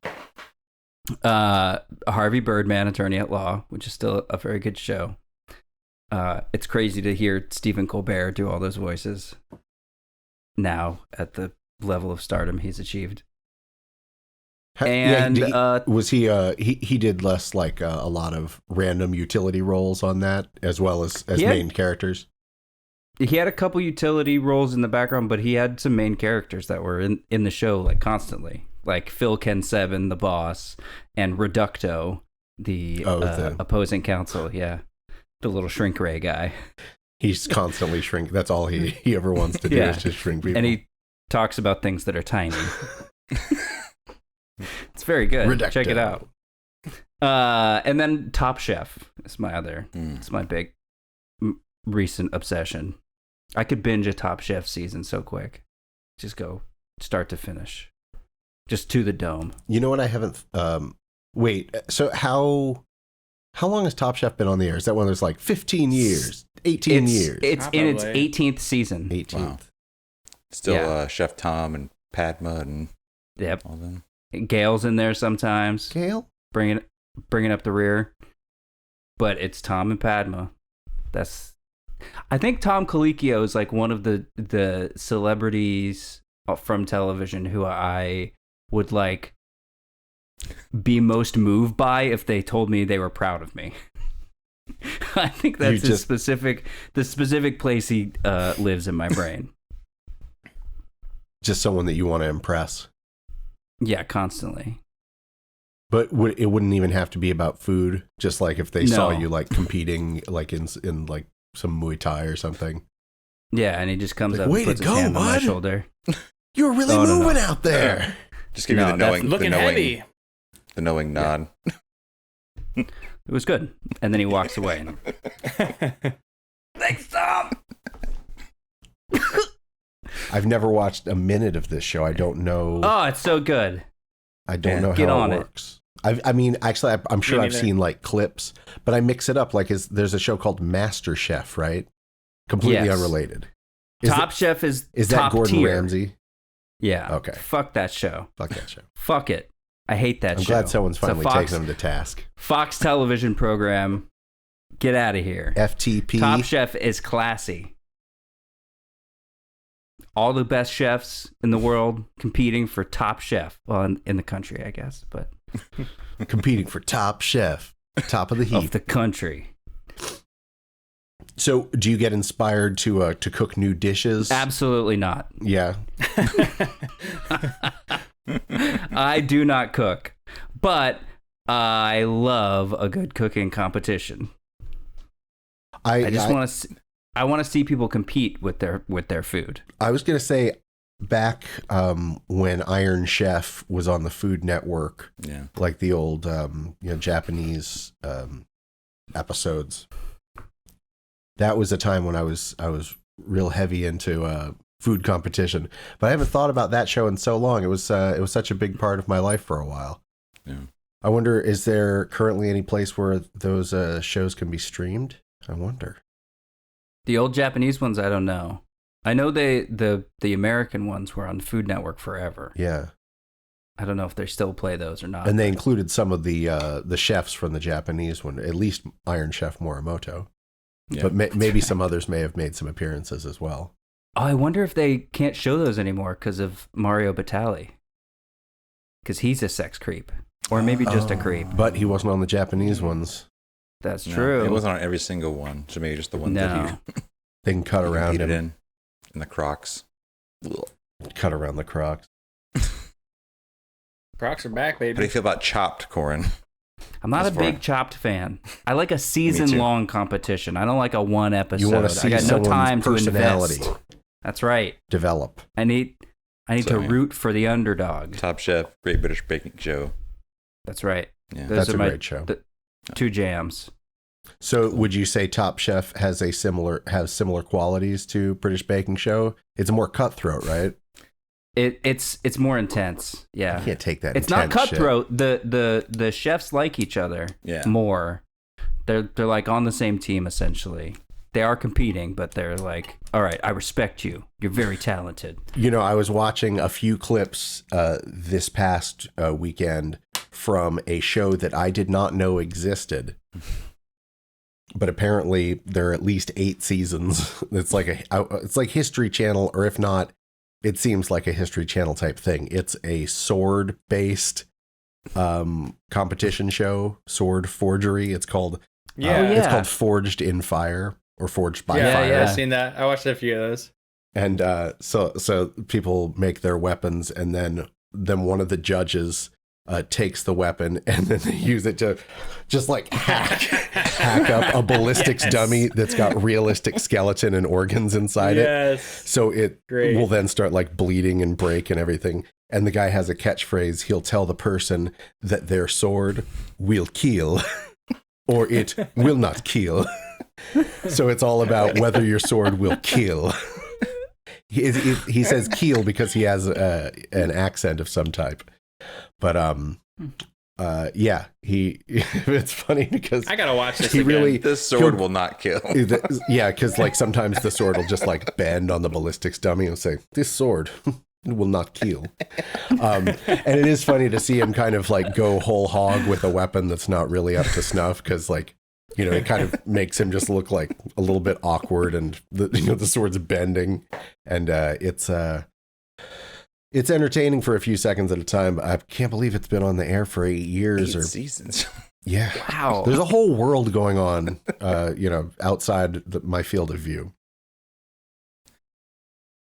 Harvey Birdman, Attorney at Law, which is still a very good show. It's crazy to hear Stephen Colbert do all those voices now at the level of stardom he's achieved. And was he did less like a lot of random utility roles on that as well as main characters? He had a couple utility roles in the background, but he had some main characters that were in the show like constantly. Like Phil Ken Seven, the boss, and Reducto, the opposing counsel. Yeah. The little shrink ray guy. He's constantly shrinking. That's all he ever wants to do is just shrink people. And he talks about things that are tiny. It's very good. Reducto. Check it out. And then Top Chef is my other. It's my big recent obsession. I could binge a Top Chef season so quick. Just go start to finish. Just to the dome. You know what? I haven't. Wait. So how long has Top Chef been on the air? Is that one that's like 15 years, 18 years? It's in its 18th season. 18th. Wow. Still Chef Tom and Padma and all them. Gail's in there sometimes. Gail? Bringing up the rear. But it's Tom and Padma. I think Tom Colicchio is like one of the celebrities from television who I would like be most moved by if they told me they were proud of me. I think that's the specific place he lives in my brain. Just someone that you want to impress. Yeah, constantly. But it wouldn't even have to be about food. Just like if they saw you like competing like in like some Muay Thai or something. Yeah, and he just comes like, up and puts his hand on my shoulder. You were really moving out there. Just give you the knowing, looking heavy. The knowing nod. It was good. And then he walks away. Thanks, Tom. I've never watched a minute of this show. I don't know. Oh, it's so good. I don't know how it works. I mean, actually, I'm sure I've seen like clips, but I mix it up. Like, there's a show called Master Chef, right? Completely unrelated. Top Chef is that top Gordon tier. Ramsay? Yeah. Okay. Fuck that show. Fuck that show. Fuck it. I hate that show. I'm glad someone's finally taking them to task. Fox television program. Get out of here. FTP. Top Chef is classy. All the best chefs in the world competing for Top Chef. Well, in the country, I guess, but competing for Top Chef, top of the heap of the country. So, do you get inspired to cook new dishes? Absolutely not. Yeah. I do not cook, but I love a good cooking competition. I want to see people compete with their food. I was going to say back when Iron Chef was on the Food Network, like the old Japanese episodes. That was a time when I was real heavy into food competition, but I haven't thought about that show in so long. It was such a big part of my life for a while. Yeah. I wonder, is there currently any place where those shows can be streamed? I wonder. The old Japanese ones, I don't know. I know the American ones were on Food Network forever. Yeah. I don't know if they still play those or not. And they included some of the chefs from the Japanese one, at least Iron Chef Morimoto. Yeah. But maybe some others may have made some appearances as well. Oh, I wonder if they can't show those anymore because of Mario Batali. Because he's a sex creep. Or maybe just a creep. But he wasn't on the Japanese ones. That's true. It wasn't on every single one. So maybe just the one that they can cut around it in the Crocs. Cut around the Crocs. Crocs are back, baby. How do you feel about Chopped, Corin? I'm not a big Chopped fan. I like a season-long competition. I don't like a one episode. You want to see I got no time to invest. That's right. Develop. I need to So, yeah. root for the underdog. Top Chef, Great British Baking Show. That's right. Yeah. Those That's are a my great show. two jams. So would you say Top Chef has similar qualities to British Baking Show? It's more cutthroat, right? It's more intense. Yeah. I can't take that. It's not intense shit. cutthroat. The chefs like each other Yeah. more. They're like on the same team essentially. They are competing, but they're like, all right, I respect you. You're very talented. You know, I was watching a few clips this past weekend from a show that I did not know existed. But apparently there are at least 8 seasons. It's like History Channel, or if not, it seems like a History Channel type thing. It's a sword-based competition show, sword forgery. It's called it's called Forged in Fire or Forged by Fire. I've seen that. I watched a few of those. And so people make their weapons, and then one of the judges takes the weapon, and then they use it to just like hack up a ballistics dummy that's got realistic skeleton and organs inside it. So it will then start like bleeding and break and everything. And the guy has a catchphrase. He'll tell the person that their sword will kill or it will not kill. So it's all about whether your sword will kill. He says kill because he has an accent of some type. But yeah, it's funny because I gotta watch this. This sword will not kill. Yeah, because like sometimes the sword will just like bend on the ballistics dummy and say, "This sword will not kill." And it is funny to see him kind of like go whole hog with a weapon that's not really up to snuff, because like, you know, it kind of makes him just look like a little bit awkward, and the sword's bending, and it's entertaining for a few seconds at a time. I can't believe it's been on the air for 8 years 8 or seasons. Yeah. Wow. There's a whole world going on, outside my field of view.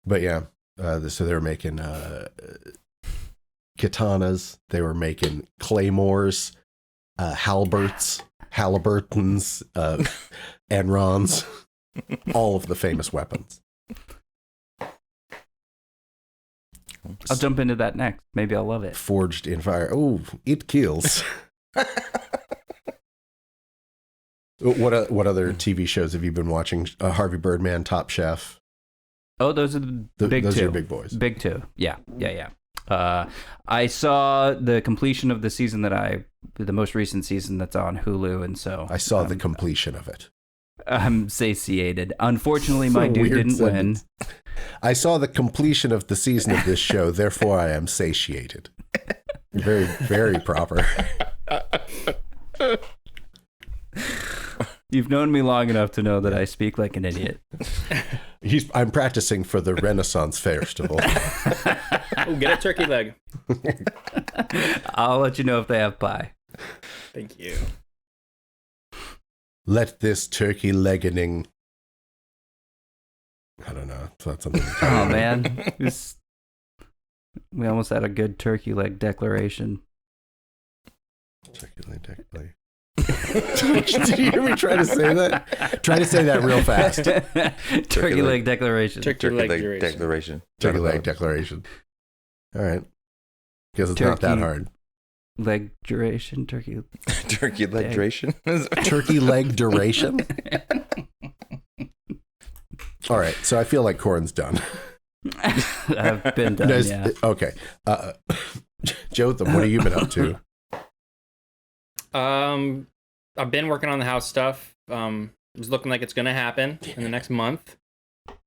But yeah, so they were making katanas. They were making claymores, halberts, halliburtons, enrons, all of the famous weapons. I'll jump into that next. Maybe I'll love it. Forged in fire. Oh, it kills. What other TV shows have you been watching? Harvey Birdman, Top Chef. Oh, those are the big those two. are your big boys. Big two. Yeah. I saw the completion of the most recent season that's on Hulu, and so I saw the completion of it. I'm satiated. Unfortunately, my dude didn't win. I saw the completion of the season of this show, therefore I am satiated. Very, very proper. You've known me long enough to know that I speak like an idiot. I'm practicing for the Renaissance Festival. Oh, get a turkey leg. I'll let you know if they have pie. Thank you. Let this turkey leggening. I don't know. It's not something. Oh man, we almost had a good turkey leg declaration. Turkey leg declaration. Did you hear me try to say that? Try to say that real fast. Turkey leg declaration. Turkey leg declaration. Turkey leg declaration. All right. Guess it's not that hard. Leg duration. Turkey leg duration. Turkey leg duration. All right. So I feel like Corin's done. I've been done. Yeah. Okay. Jotham, what have you been up to? I've been working on the house stuff. It's looking like it's gonna happen in the next month,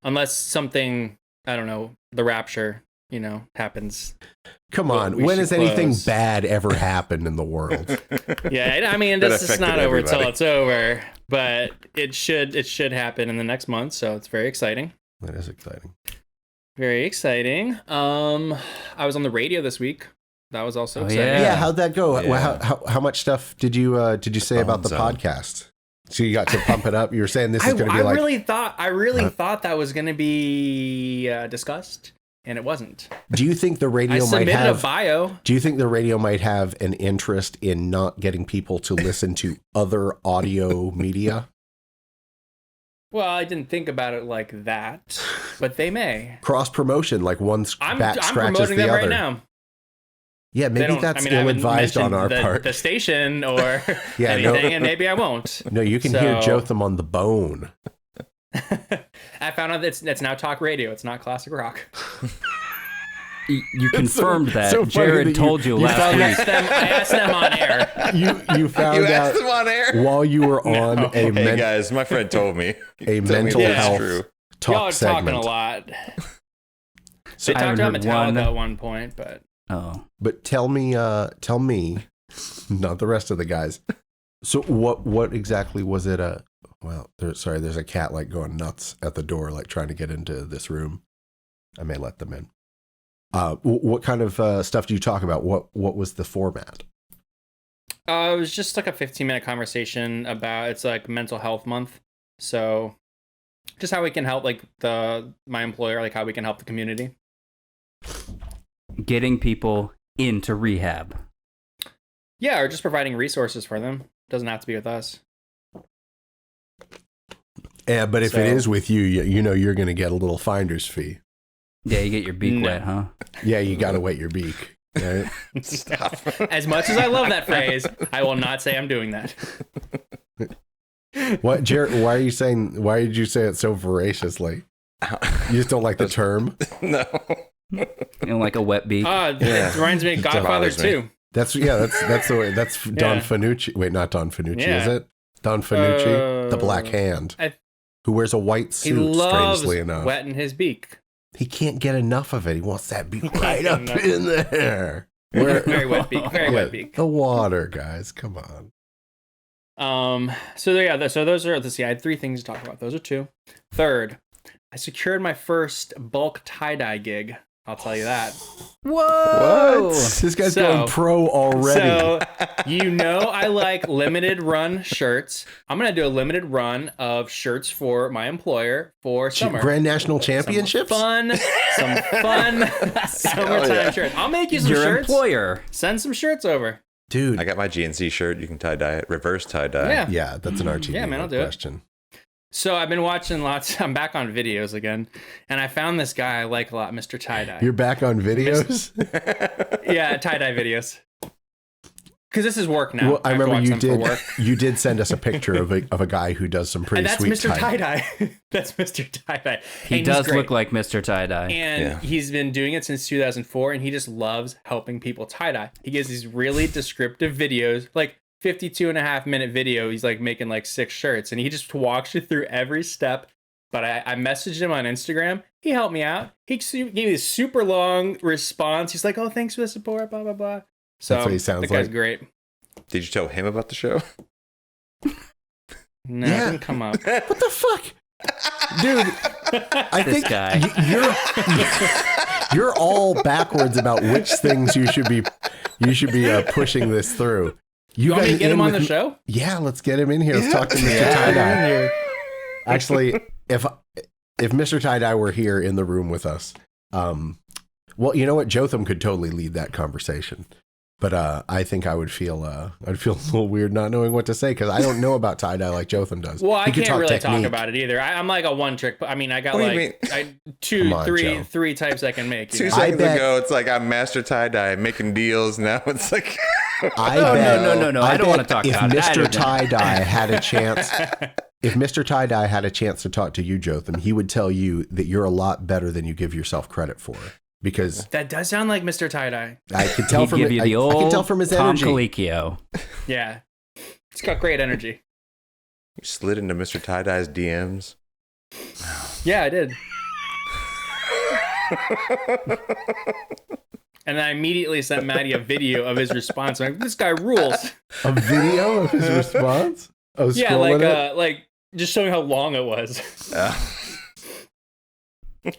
unless something, I don't know, the rapture, happens. Come on, when has anything bad ever happened in the world? Yeah, I mean, this is not over till it's over, but it should happen in the next month, so it's very exciting. That is exciting. Very exciting. I was on the radio this week. That was also exciting. Yeah, how'd that go? Yeah. How much stuff did you say about the podcast? So you got to pump it up. You were saying this is going to be I really thought that was going to be discussed, and it wasn't. Do you think the radio I might submitted have a bio? Do you think the radio might have an interest in not getting people to listen to other audio media? Well, I didn't think about it like that. but they may. Cross promotion, like one I'm back scratches promoting the them other. right now. Yeah, They maybe don't- that's I haven't ill-advised on our mentioned part. the station or Yeah, no. anything, and maybe I won't. No, you can hear So- Jotham on the bone. I found out that it's now talk radio. It's not classic rock. You confirmed that. so funny Jared that told you you last found week. I asked them on air. You found You out asked him on air. while you were on a Hey guys, my friend told me. a mental that's health Y'all talk are talking segment. a lot. So, They I talked haven't about heard Metallica one. at one point, but Oh. but tell me, not the rest of the guys. So what exactly was it? Well, there's a cat like going nuts at the door, like trying to get into this room. I may let them in. What kind of stuff do you talk about? What was the format? it was just like a 15-minute conversation about it's like mental health month. So just how we can help like my employer, like how we can help the community. Getting people into rehab. Yeah, or just providing resources for them. Doesn't have to be with us. Yeah, but if it So- is with you, you know you're going to get a little finder's fee. Yeah, you get your beak No. wet, huh? Yeah, you got to wet your beak. Right? Stop. As much as I love that phrase, I will not say I'm doing that. What, Jared? Why did you say it so voraciously? You just don't like the term? No. You know, like a wet beak. It reminds me of Godfather bothers me. 2. That's the way. That's Don Yeah. Fanucci. Wait, not Don Fanucci, Yeah. is it? Don Fanucci, the Black Hand, I- who wears a white He suit. loves Strangely enough, wetting his beak. he can't get enough of it. He wants that beak can't right get up enough. in there. Where- Very wet beak. Very Yeah, wet beak. the water, guys. Come on. So those are, let's see, I had 3 things to talk about. Those are 2. Third, I secured my first bulk tie-dye gig. I'll tell you that. Whoa! This guy's So- going pro already. So, I like limited run shirts. I'm going to do a limited run of shirts for my employer for summer. Grand National Championships. Some fun summertime yeah. shirts. I'll make you some Your shirts. employer. Send some shirts over. Dude. I got my GNC shirt. You can tie dye it. Reverse tie dye. Yeah. Yeah, that's an RTV Yeah, man, I'll do it. question. So I've been watching lots. I'm back on videos again, and I found this guy I like a lot, Mr. Tie-Dye. You're back on videos. Yeah, tie-dye videos. Because this is work now. Well, I have to remember watch you them for did. work. You did send us a picture of a guy who does some pretty And that's sweet Mr. tie. Tie-Dye. That's Mr. Tie-Dye. He And he's does great. look like Mr. Tie-Dye. And Yeah. he's been doing it since 2004, and he just loves helping people tie-dye. He gives these really descriptive videos, like 52.5-minute video. He's like making like 6 shirts, and he just walks you through every step. But I messaged him on Instagram. He helped me out. He gave me this super long response. He's like, "Oh, thanks for the support, blah, blah, blah." So That's what he sounds that guy's like. great. Did you tell him about the show? No, Yeah. it didn't come up. What the fuck, dude? I This think guy. you're all backwards about which things you should be pushing this through. You want me to got get him in on the with- show? Yeah, let's get him in here. Let's talk to Mr. Tie-Dye. Actually, if Mr. Tie-Dye were here in the room with us, well, you know what? Jotham could totally lead that conversation. But I think I'd feel a little weird not knowing what to say because I don't know about tie-dye like Jotham does. Well, I He could can't really talk technique. about it either. I'm like a one trick. I mean, I got What do you like Come on, Joe. three types I can make. you 2 know? seconds bet- ago, it's like I'm master tie dye, making deals. Now it's like I No, bet, no, I don't bet wanna talk if about it. I Mr. don't know. Tie-Dye had a chance, if Mr. Tie-Dye had a chance to talk to you, Jotham, he would tell you that you're a lot better than you give yourself credit for. Because That does sound like Mr. Tie-Dye. I can tell He'd from give you the I old can tell from his Tom energy. Colicchio. Yeah. It's got great energy. you slid into Mr. Tie Dye's DMs. Yeah, I did. And then I immediately sent Maddie a video of his response. I'm like, this guy rules. A video of his response? Oh, Yeah, scrolling it? like just showing how long it was.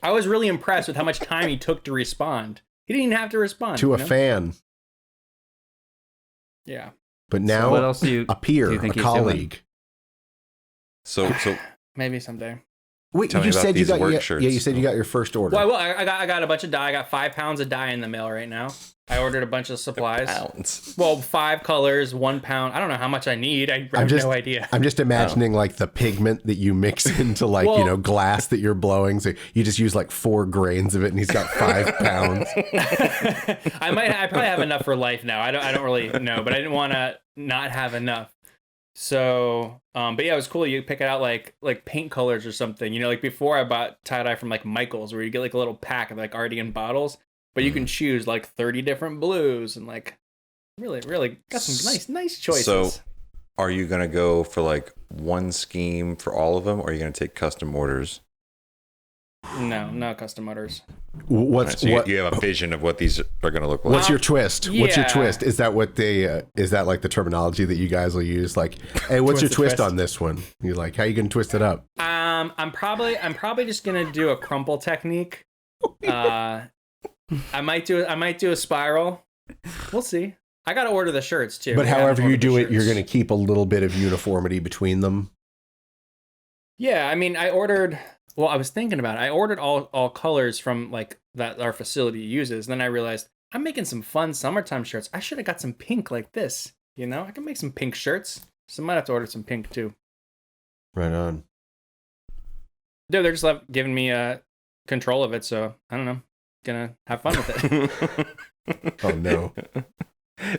I was really impressed with how much time he took to respond. He didn't even have to respond. To you a know? fan. Yeah. But now What else do you a peer, do you think a he's doing? colleague. So Maybe someday. Wait, Tell me you about said you these got work shirts. yeah, you said you got your first order. Well, I got a bunch of dye. I got 5 pounds of dye in the mail right now. I ordered a bunch of supplies. Pounds. Well, 5 colors, 1 pound. I don't know how much I need. I have no idea. I'm just imagining like the pigment that you mix into like, Well- glass that you're blowing. So you just use like 4 grains of it and he's got 5 pounds. I probably have enough for life now. I don't really know, but I didn't want to not have enough. So, but yeah, it was cool. You pick it out like paint colors or something. Like before I bought tie-dye from like Michael's, where you get like a little pack of like already in bottles, but you can choose like 30 different blues and like really got some nice choices. So, are you gonna go for like one scheme for all of them, or are you gonna take custom orders? No custom orders. What's So what? you have a vision of what these are gonna look like. What's your twist? What's your yeah. twist? Is that what they? Is that like the terminology that you guys will use? Like, hey, what's your Twist the twist twist. on this one? You're like, how you gonna twist it up? I'm probably just gonna do a crumple technique. I might do a spiral. We'll see. I gotta order the shirts too. But I haven't however you ordered the do it, you're shirts. gonna keep a little bit of uniformity between them. Yeah, I mean, I was thinking about it. I ordered all colors from like that our facility uses. Then I realized I'm making some fun summertime shirts. I should have got some pink like this. I can make some pink shirts. So I might have to order some pink too. Right on. Dude, they're just giving me control of it, so I don't know. Gonna have fun with it. Oh no.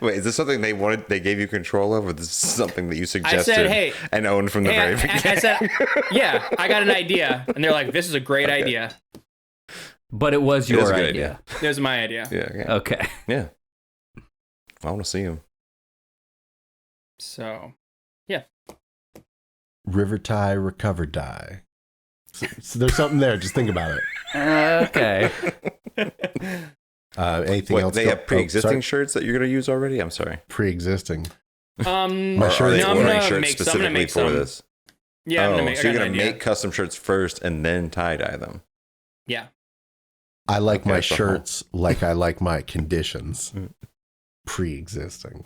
Wait, is this something they gave you control of, or this is something that you suggested hey, and owned from the very beginning? I said, yeah, I got an idea, and they're like, "This is a great idea." But it was It is your a good idea. It was my idea. Yeah. Okay. Yeah. I want to see him. So, River tie, recover die. So there's something there. Just think about it. Okay. Anything Wait, else? they go- have pre-existing sorry. shirts that you're going to use already? I'm sorry. Pre-existing. My My Or shirt are they is- I'm ordering gonna shirts make some. I'm specifically gonna make for some. this? Yeah, I'm gonna make. So you're I got going an to idea. make custom shirts first and then tie-dye them? Yeah. I like Okay, my so- shirts like I like my conditions. Pre-existing.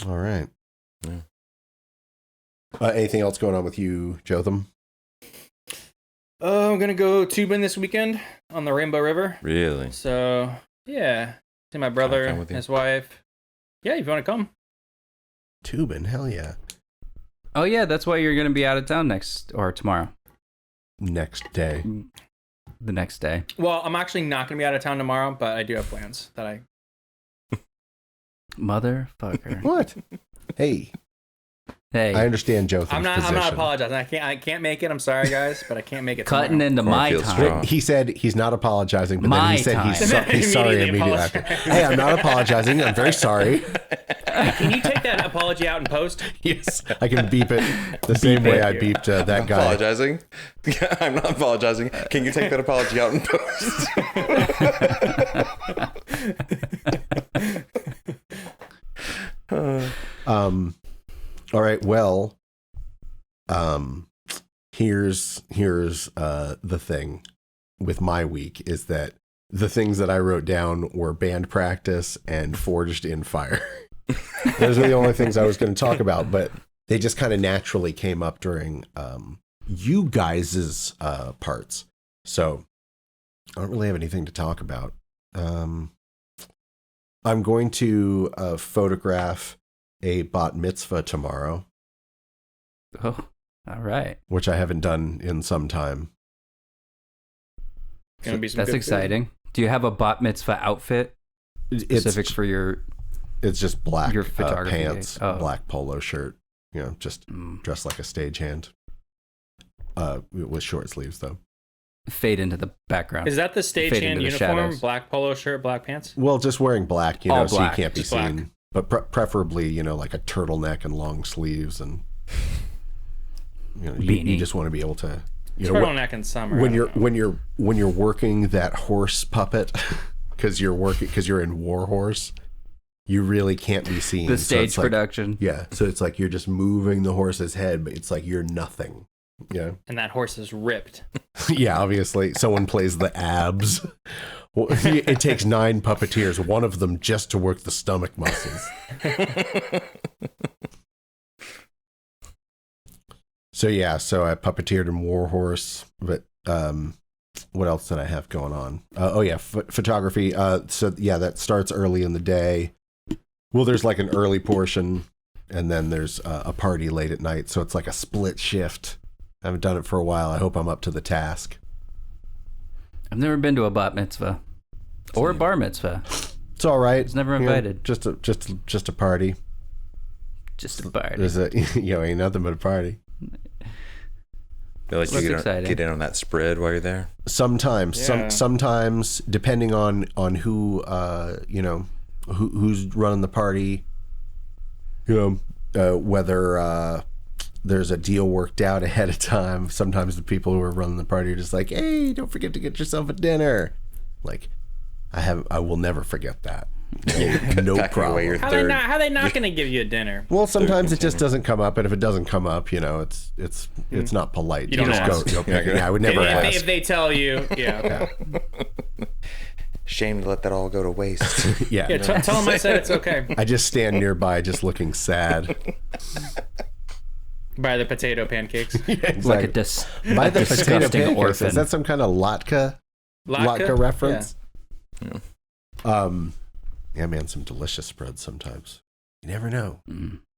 All right. Yeah. Anything else going on with you, Jotham? Oh, I'm gonna go tubing this weekend on the Rainbow River. Really? So yeah, see my brother, come with you? his wife. Yeah, if you want to come. Tubing, hell yeah. Oh yeah, that's why you're gonna be out of town tomorrow. Next day. The next day. Well, I'm actually not gonna be out of town tomorrow, but I do have plans that I. Motherfucker. What? Hey, Hey, I understand Jotham's I'm not position. apologizing. I can't make it. I'm sorry, guys, but I can't make it. cutting tomorrow. into my Cornfield time. strong. He said he's not apologizing, but then My he said time. he's sorry Immediately immediately after. Hey, I'm not apologizing. I'm very sorry. Can you take that apology out in post? Yes, I can beep it the same way I Thank you. beeped that guy. Apologizing? I'm not apologizing. Can you take that apology out in post? All right. Well, here's the thing with my week is that the things that I wrote down were band practice and Forged in Fire. Those are the only things I was going to talk about, but they just kind of naturally came up during you guys's parts. So I don't really have anything to talk about. I'm going to photograph a bat mitzvah tomorrow, Oh, all right. which I haven't done in some time. Gonna be some That's good exciting. Do you have a bat mitzvah outfit specific for your? It's just black Your photography pants, gig. Oh. black polo shirt. Just dressed like a stagehand. With short sleeves though. Fade into the background. Is that the Fade stagehand into the uniform? shadows. Black polo shirt, black pants. Well, just wearing black, All so black, you can't be just black. seen. But preferably, like a turtleneck and long sleeves, and you Beanie. just want to be able to. Turtleneck in summer. when I you're don't know. when you're working that horse puppet, because you're in War Horse, you really can't be seen. the So stage it's like- production? Yeah, so it's like you're just moving the horse's head, but it's like you're nothing. Yeah. And that horse is ripped. Yeah, obviously. Someone plays the abs. Well, it takes 9 puppeteers, one of them just to work the stomach muscles. So yeah, so I puppeteered in Warhorse, but what else did I have going on? Photography. So yeah, that starts early in the day. Well, there's like an early portion, and then there's a party late at night. So it's like a split shift. I haven't done it for a while. I hope I'm up to the task. I've never been to a bat mitzvah or a bar mitzvah. It's all right. It's never invited. Just a party. Just a party. There's ain't nothing but a party. Feel like you get in on that spread while you're there. Sometimes, sometimes depending on who who's running the party, whether there's a deal worked out ahead of time. Sometimes the people who are running the party are just like, hey, don't forget to get yourself a dinner. Like, I will never forget that. No problem. How they not going to give you a dinner? Well, sometimes it just doesn't come up, and if it doesn't come up, it's not polite. You don't just ask. go. I would never ask. If they tell you, yeah. Shame to let that all go to waste. Yeah. Tell them I said it's okay. I just stand nearby, just looking sad. By the potato pancakes. Yeah, exactly. Like By the potato disgusting pancakes. orphan. Is that some kind of latke reference? Yeah. Yeah, man, some delicious spreads sometimes. You never know.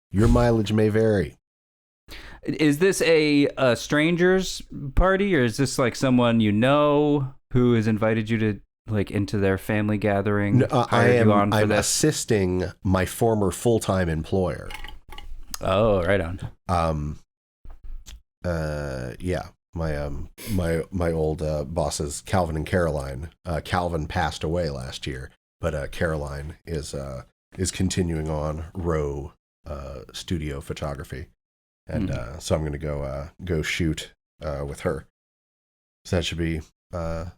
Your mileage may vary. Is this a stranger's party, or is this like someone you know who has invited you to like into their family gathering? No, I'm assisting my former full-time employer. Oh, right on. Yeah, my old bosses, Calvin and Caroline. Calvin passed away last year, but Caroline is continuing on row studio photography, and so I'm gonna go shoot with her. So that should be all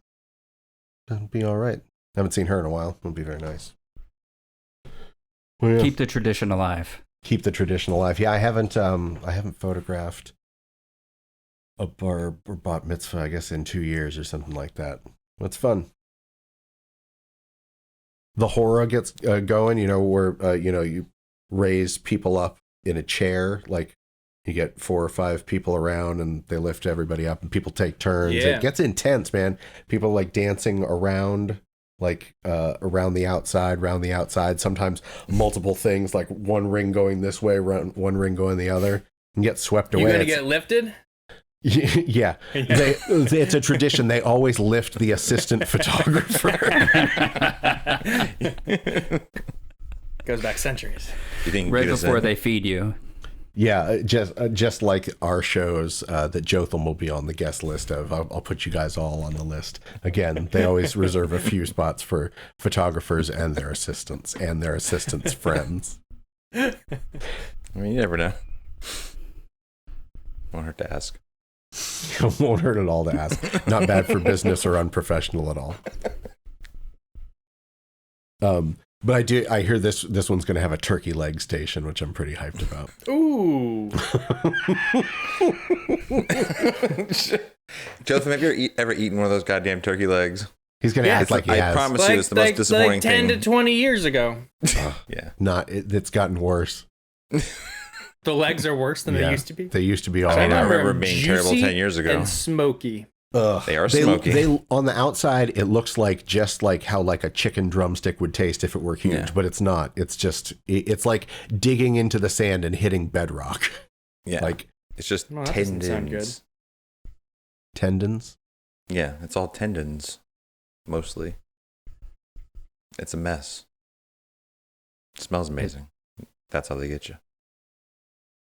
right. I haven't seen her in a while. It'll be very nice. Well, yeah. Keep the tradition alive. Keep the tradition alive. Yeah, I haven't photographed a bar or bat mitzvah, I guess, in 2 years or something like that. It's fun. The horror gets going, where you raise people up in a chair, like you get 4 or 5 people around and they lift everybody up and people take turns. Yeah. It gets intense, man. People like dancing around, like around the outside, sometimes multiple things, like one ring going this way, one ring going the other, and get swept away. You gonna get lifted? Yeah. It's a tradition. They always lift the assistant photographer. Goes back centuries. Right before they feed you. Yeah, just like our shows that Jotham will be on the guest list of. I'll put you guys all on the list. Again, they always reserve a few spots for photographers and their assistants friends. I mean, you never know. Won't hurt to ask. It won't hurt at all to ask. Not bad for business or unprofessional at all. But I hear this one's going to have a turkey leg station, which I'm pretty hyped about. Ooh. Jotham, have you ever eaten one of those goddamn turkey legs? He's going to act like he has. I promise you, it's the most disappointing like 10 thing. to 20 years ago. Yeah. It's gotten worse. The legs are worse than they used to be. They used to be all I around. remember being terrible 10 years ago. And smoky. They are smoky. They on the outside, it looks like just like how like a chicken drumstick would taste if it were huge, but it's not. It's just it's like digging into the sand and hitting bedrock. Yeah, like it's just that doesn't sound good. Tendons. Yeah, it's all tendons, mostly. It's a mess. It smells amazing. That's how they get you.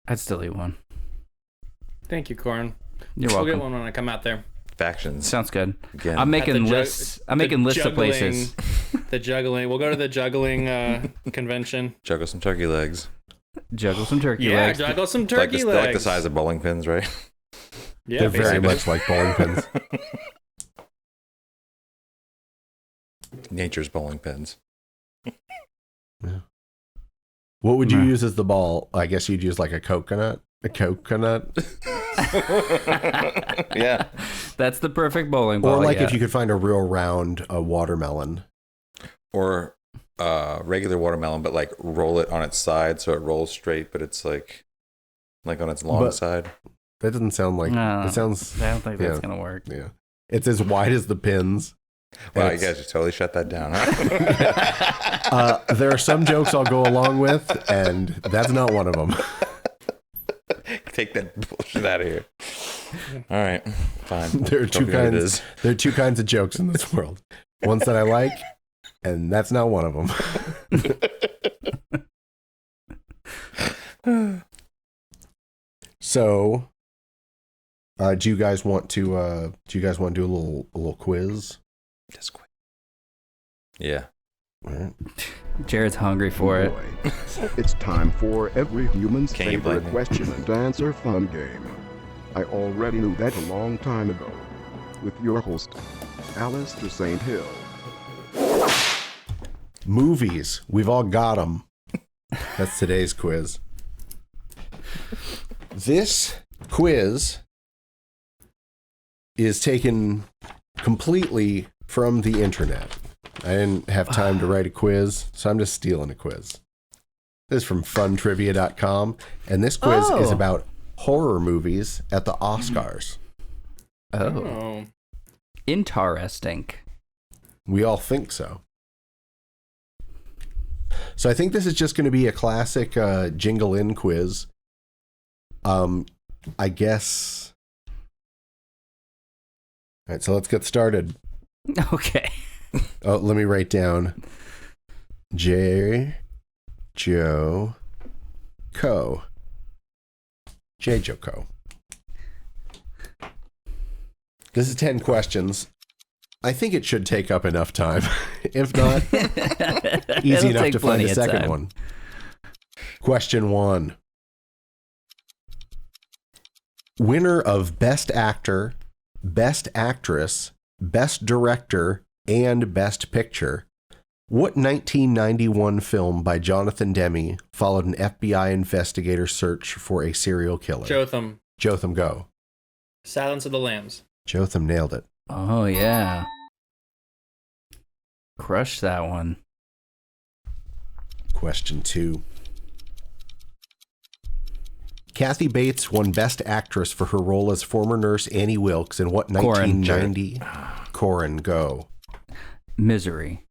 I'd still eat one. Thank you, Corin. You're we'll welcome. get one when I come out there. Factions. Sounds good. Again. I'm making lists. I'm making lists of places. The juggling. We'll go to the juggling convention. Juggle some turkey legs. Juggle some turkey Yeah, legs. juggle some They're turkey like legs. like the size of bowling pins, right? Yeah, They're very basically. much like bowling pins. Nature's bowling pins. Yeah. What would you use as the ball? I guess you'd use like a coconut. A coconut? Yeah. That's the perfect bowling ball. Or like if you could find a real round watermelon. Or regular watermelon, but like roll it on its side so it rolls straight, but it's like on its long side. That doesn't sound like No, it sounds. I don't think that's yeah. gonna work. Yeah, it's as wide as the pins. Wow, you It's- guys totally shut that down, huh? There are some jokes I'll go along with, and that's not one of them. Take that bullshit out of here. All right, fine. There are two Tell me what it kinds. is. There are two kinds of jokes in this world. Ones that I like, and that's not one of them. So, do you guys want to? Do you guys want to do a little quiz? Just quick. Yeah. All right. Jared's hungry for it. Boy, it's time for every human's Can you blame favorite me? question and answer fun game. I already knew that a long time ago. With your host, Alistair St. Hill. Movies. We've all got them. That's today's quiz. This quiz is taken completely from the internet. I didn't have time to write a quiz, so I'm just stealing a quiz. This is from funtrivia.com, and this quiz is about horror movies at the Oscars. Oh. Interesting. We all think so. So I think this is just going to be a classic jingle in quiz. I guess. All right, so let's get started. Okay. Oh, let me write down J. Joe Co. J. Joe Co. This is 10 questions. I think it should take up enough time. If not, easy It'll enough take to find plenty a of second time. one. Question 1. Winner of Best Actor, Best Actress, Best Director, and Best Picture. What 1991 film by Jonathan Demme followed an FBI investigator search for a serial killer? Jotham. Jotham, go. Silence of the Lambs. Jotham nailed it. Oh yeah. Crush that one. Question 2. Kathy Bates won Best Actress for her role as former nurse Annie Wilkes in what Corin, 1990? Corin, go. Misery.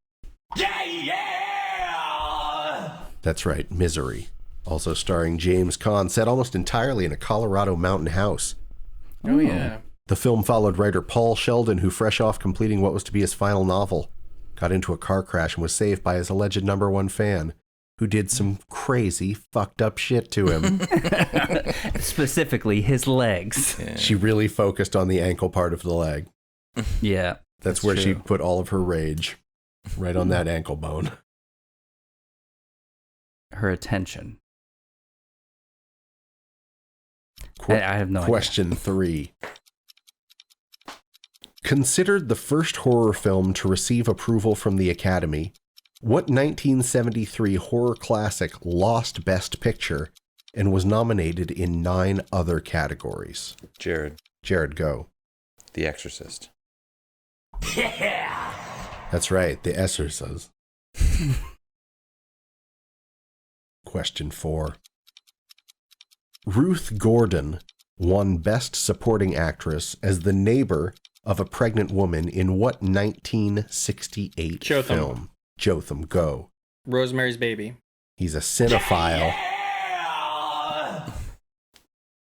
That's right, Misery. Also starring James Caan, set almost entirely in a Colorado mountain house. Oh, yeah. The film followed writer Paul Sheldon, who, fresh off completing what was to be his final novel, got into a car crash and was saved by his alleged #1 fan, who did some crazy, fucked up shit to him. Specifically, his legs. Yeah. She really focused on the ankle part of the leg. Yeah. That's That's where she true. put all of her rage, right on that ankle bone. Her attention. Qu- I have no idea. Question 3. Considered the first horror film to receive approval from the Academy, what 1973 horror classic lost Best Picture and was nominated in 9 other categories? Jared, Jared, go. The Exorcist. That's right, The Exorcist. Question 4. Ruth Gordon won Best Supporting Actress as the neighbor of a pregnant woman in what 1968 Jotham. film? Jotham, go. Rosemary's Baby. He's a cinephile.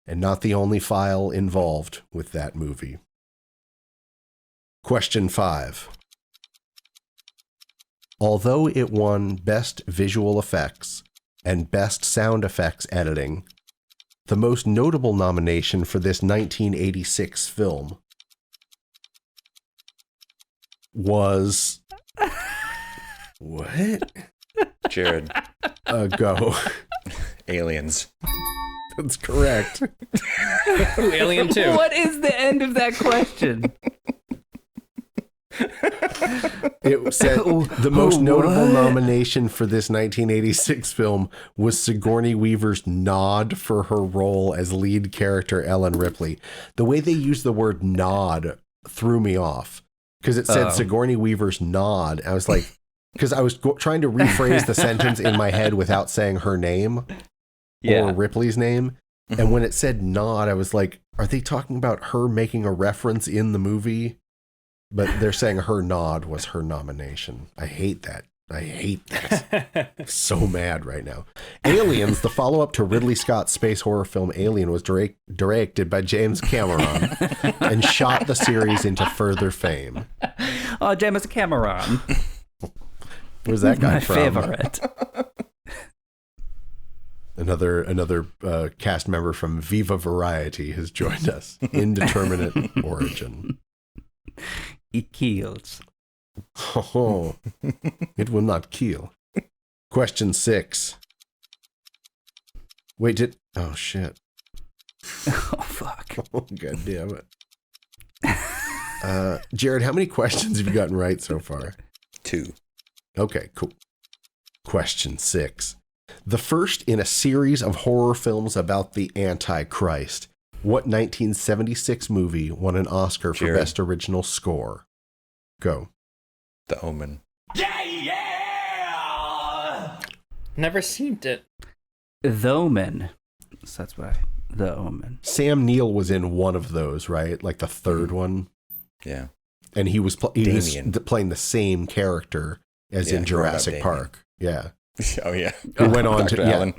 And not the only file involved with that movie. Question 5. Although it won Best Visual Effects and Best Sound Effects Editing, the most notable nomination for this 1986 film was... What? Jared, Go. Aliens. That's correct. Ooh, Alien 2. What is the end of that question? It said the most notable nomination for this 1986 film was Sigourney Weaver's nod for her role as lead character Ellen Ripley. The way they used the word nod threw me off because it said Sigourney Weaver's nod. I was like, because I was trying to rephrase the sentence in my head without saying her name or Ripley's name. And when it said nod, I was like, are they talking about her making a reference in the movie? But they're saying her nod was her nomination. I hate that. I hate that. So mad right now. Aliens, the follow-up to Ridley Scott's space horror film Alien, was directed by James Cameron and shot the series into further fame. Oh, James Cameron. Where's that guy My from? favorite. Another cast member from Viva Variety has joined us. Indeterminate origin. It kills. Oh, it will not kill. Question 6. Wait, oh shit. Oh, fuck. Oh, God damn it. Jared, how many questions have you gotten right so far? 2. Okay, cool. Question 6. The first in a series of horror films about the Antichrist. What 1976 movie won an Oscar for Jared. Best Original Score? Go. The Omen. Never seen it. The Omen. So that's why. The Omen. Sam Neill was in one of those, right? Like the third one. Yeah. And he was Damien. playing the same character as Yeah, in Jurassic Damien. Park. Yeah. Oh, yeah. Who went on Dr. to... Yeah. Allen.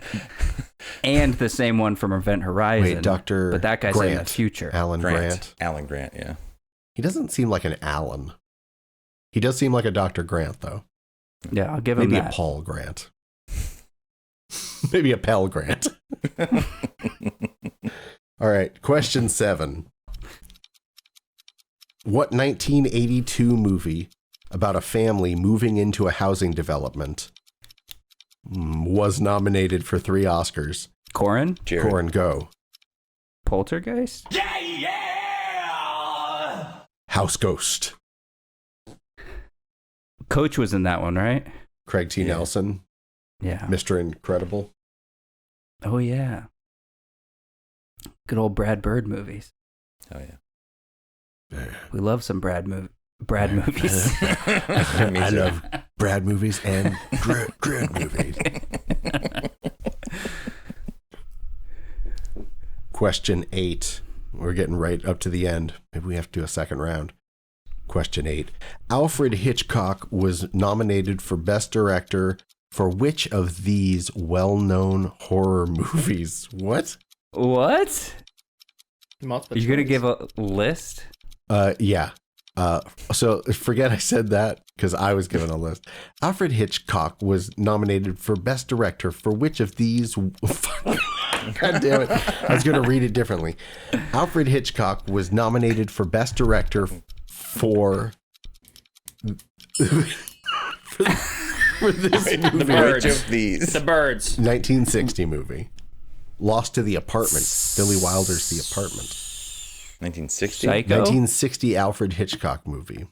And the same one from Event Horizon. Wait, Dr. But that guy's in the future. Alan Grant. Alan Grant, yeah. He doesn't seem like an Alan. He does seem like a Dr. Grant, though. Yeah, I'll give him Maybe that. a Paul Grant. Maybe a Pell Grant. All right, question 7. What 1982 movie about a family moving into a housing development was nominated for 3 Oscars? Corin? Jared. Corin, go. Poltergeist? House Ghost. Coach was in that one, right? Craig T. Yeah. Nelson, Yeah. Mr. Incredible. Oh, yeah. Good old Brad Bird movies. Oh, yeah. We love some Brad movies. I love Brad movies and Dread movies. Question 8. We're getting right up to the end. Maybe we have to do a second round. Question 8. Alfred Hitchcock was nominated for Best Director for which of these well-known horror movies? What? What? Multiple You're going to choice. give a list? Yeah. So forget I said that because I was given a list. Alfred Hitchcock was nominated for Best Director for which of these? God damn it. I was going to read it differently. Alfred Hitchcock was nominated for Best Director for this movie. Birds. Which of these? The Birds. 1960 movie. Lost to the Apartment. Billy Wilder's The Apartment. 1960? Psycho? 1960 Alfred Hitchcock movie.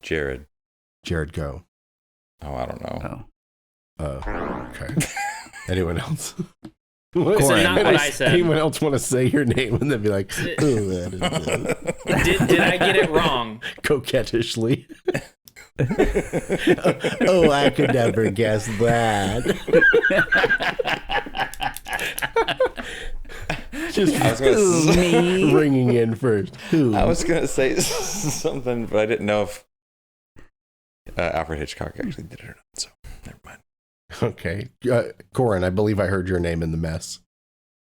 Jared. Jared, go. Oh, I don't know. Oh. Okay. Anyone else? So not what I said. Anyone else want to say your name and then be like, "Ooh, that is Did I get it wrong? coquettishly." Oh, I could never guess that. Just I was gonna say, ringing in first. Who? I was gonna say something, but I didn't know if Alfred Hitchcock actually did it or not. So never mind. Okay. Corin, I believe I heard your name in the mess.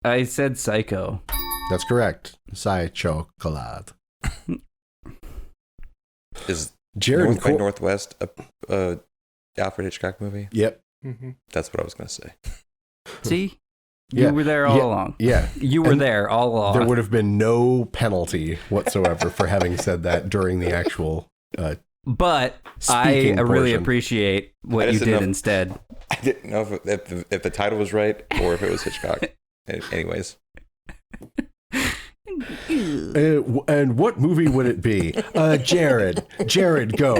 I said Psycho. That's correct. Sai Chocolate. Is Jared North by Northwest a Alfred Hitchcock movie? Yep. Mm-hmm. That's what I was gonna say. See? Yeah. You were there all along. Yeah. You were And there all along. There would have been no penalty whatsoever for having said that during the actual But I speaking really portion. appreciate I what just you didn't did know- instead. I didn't know if the title was right or if it was Hitchcock. Anyways, And what movie would it be? Jared. Jared, go.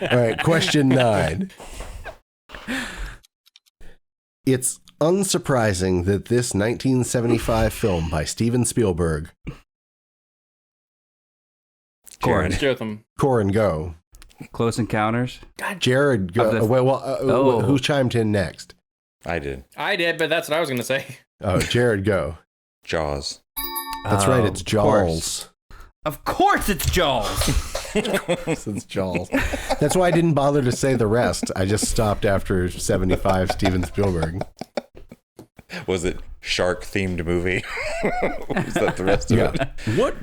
All right, question 9. It's unsurprising that this 1975 film by Steven Spielberg, Corin. Jotham. Corin, go. Close Encounters. Jared, go. Of the- Well, Oh. who chimed in next? I did. I did, but that's what I was going to say. Oh, Jared, go. Jaws. That's right. It's Jaws. Of course it's Jaws. It's Jaws. That's why I didn't bother to say the rest. I just stopped after 75 Steven Spielberg. Was it shark-themed movie? Was that the rest of it? What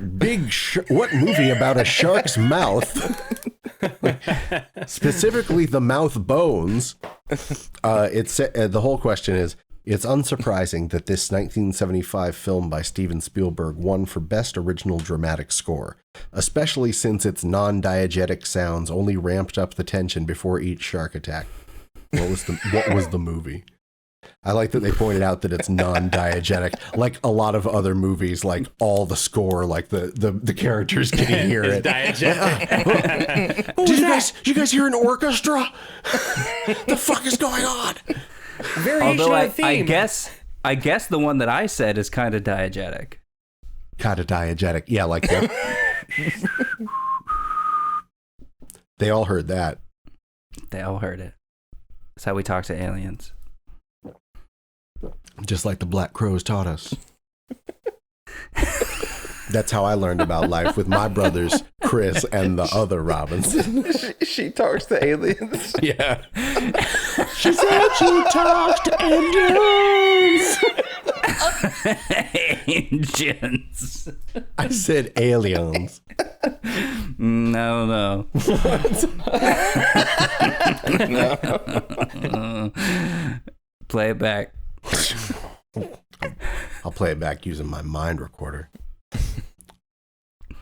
what movie about a shark's mouth? Specifically, the mouth bones. The whole question is, it's unsurprising that this 1975 film by Steven Spielberg won for Best Original Dramatic Score, especially since its non-diegetic sounds only ramped up the tension before each shark attack. What was the movie? I like that they pointed out that it's non-diegetic, like a lot of other movies, like all the score, like the characters can hear it. Diegetic. Did you guys hear an orchestra? The fuck is going on? Variation Although on theme. I guess the one that I said is kind of diegetic. Kind of diegetic. Yeah, like that. They all heard that. They all heard it. That's how we talk to aliens. Just like the Black Crows taught us. That's how I learned about life with my brothers, Chris and the other Robinson. She talks to aliens. Yeah. She said she talks to aliens. Aliens. I said aliens. No. Play it back. I'll play it back using my mind recorder.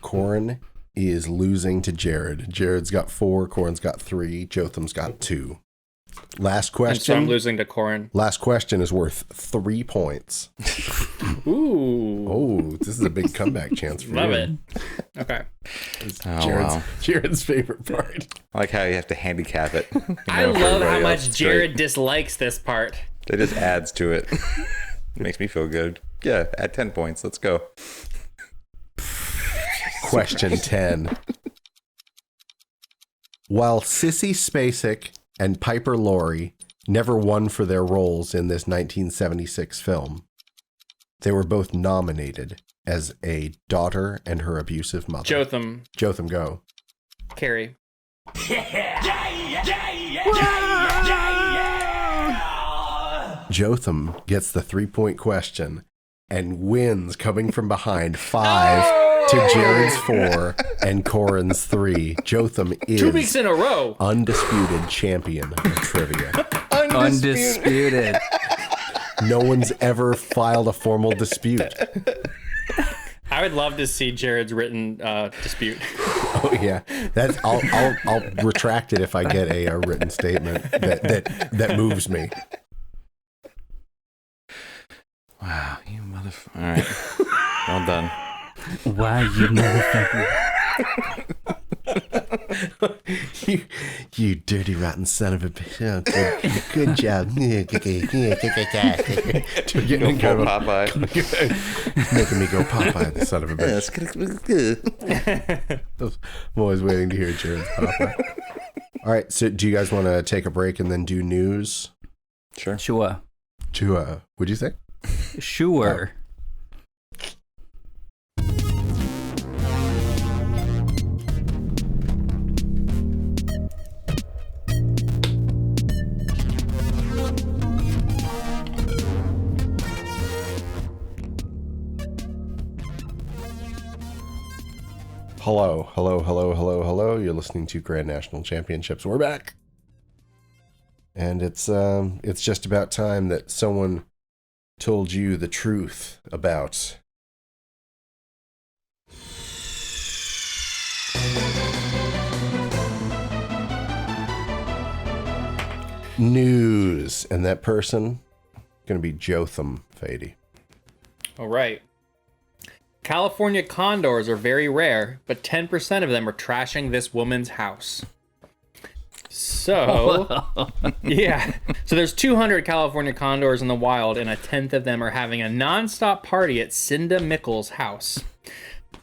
Corin is losing to Jared. Jared's got 4, Corin's got 3, Jotham's got 2. Last And so I'm question. losing to Corin. Last question is worth 3 points. Ooh. Oh, this is a big comeback chance for Love you. it. Okay. It's Oh, Jared's, wow. Jared's favorite part. I like how you have to handicap it. I for love how everybody much else. It's Jared great. dislikes this part. It just adds to it. It makes me feel good. Yeah, add 10 points. Let's go. Question 10. While Sissy Spacek and Piper Laurie never won for their roles in this 1976 film, they were both nominated as a daughter and her abusive mother. Jotham. Jotham, go. Carrie. Jotham gets the 3-point question and wins, coming from behind 5 to Jared's 4 and Corin's 3. Jotham 2 weeks is in a row. undisputed champion of trivia. Undisputed. No one's ever filed a formal dispute. I would love to see Jared's written dispute. Oh yeah, that's I'll retract it if I get a written statement that moves me. Wow, you motherfucker. All right. Well done. Why you motherfucker? You dirty rotten son of a bitch. Oh, good job. Go full Popeye. Making me go Popeye, the son of a bitch. I'm always waiting to hear Jared's Popeye. All right, so do you guys want to take a break and then do news? Sure. Sure. What'd you say? Sure. Hello. You're listening to Grand National Championships. We're back. And it's just about time that someone told you the truth about news. And that person going to be Jotham Fady. All right. California condors are very rare, but 10% of them are trashing this woman's house. So, yeah. So there's 200 California condors in the wild, and 1/10 of them are having a nonstop party at Cinda Mickles' house.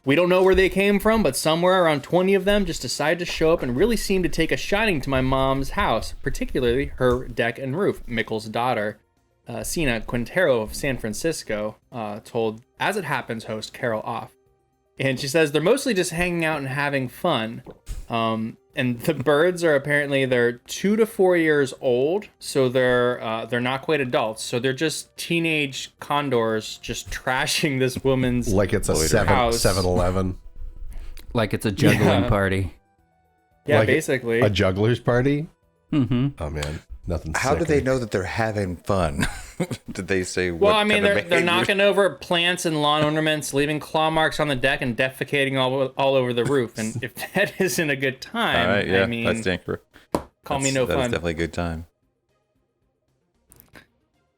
We don't know where they came from, but somewhere around 20 of them just decided to show up and really seem to take a shining to my mom's house, particularly her deck and roof, Mickles' daughter. Sina Quintero of San Francisco told As It Happens host Carol Off. And she says they're mostly just hanging out and having fun. And the birds are apparently they're 2 to 4 years old, so they're not quite adults. So they're just teenage condors just trashing this woman's Like it's a house. 7-Eleven. Like it's a juggling party. Yeah, Like basically. A juggler's party? Mm-hmm. Oh, man. Nothing How do sicker. they know that they're having fun? Did they say what Well, I mean, kind of they're behaviors? knocking over plants and lawn ornaments, leaving claw marks on the deck, and defecating all over the roof. And if that isn't a good time, All right, yeah, I mean, that's dangerous. call me no That's fun. definitely a good time.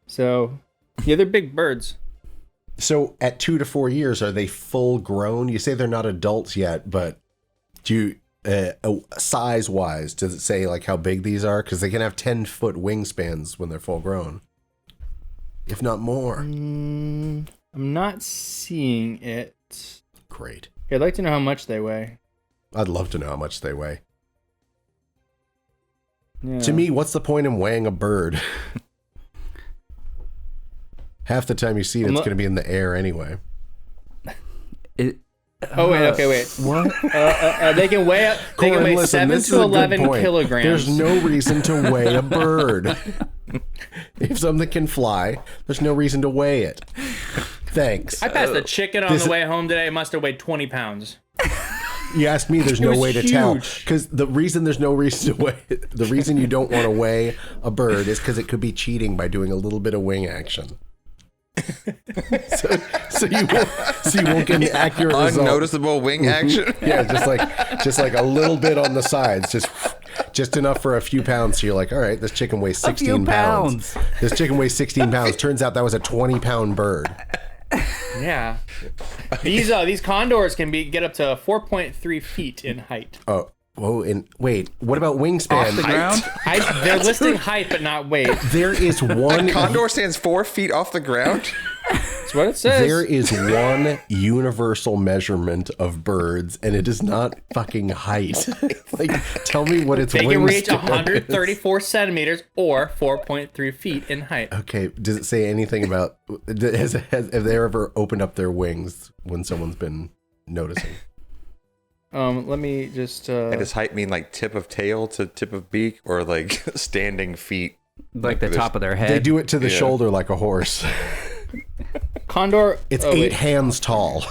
So, yeah, they're big birds. So at 2 to 4 years, are they full grown? You say they're not adults yet, but do you, size wise, does it say like how big these are? Because they can have 10-foot wingspans when they're full grown, if not more. I'm not seeing it. Great. I'd like to know how much they weigh. I'd love to know how much they weigh. Yeah. To me, what's the point in weighing a bird? Half the time you see it, it's going to be in the air anyway. Oh wait, okay, wait. What? They can weigh up. They can Corin, weigh listen, 7 this is to a good 11 point. kilograms. There's no reason to weigh a bird. If something can fly, there's no reason to weigh it. Thanks. I passed a chicken on This- the way home today. It must have weighed 20 pounds. You asked me, there's no was way to tell. huge. Because the reason there's no reason to weigh, the reason you don't want to weigh a bird is because it could be cheating by doing a little bit of wing action. so you won't get an accurate result. Unnoticeable wing action. Yeah, just like a little bit on the sides, just enough for a few pounds. So you're like, all right, this chicken weighs 16 pounds. This chicken weighs 16 pounds. Turns out that was a 20-pound bird. Yeah. These condors can get up to 4.3 feet in height. Oh, whoa! And wait, what about wingspan? Off the ground? They're listing height but not weight. There is one. Condor stands 4 feet off the ground. That's what it says. There is one universal measurement of birds, and it is not fucking height. Like, tell me what its They can reach wingspan is. 134 centimeters or 4.3 feet in height. Okay, does it say anything about have they ever opened up their wings when someone's been noticing? Let me just. And does height mean like tip of tail to tip of beak, or like standing feet? Like the top of their head. They do it to the Yeah. shoulder like a horse. Condor. It's oh, 8 wait. hands tall.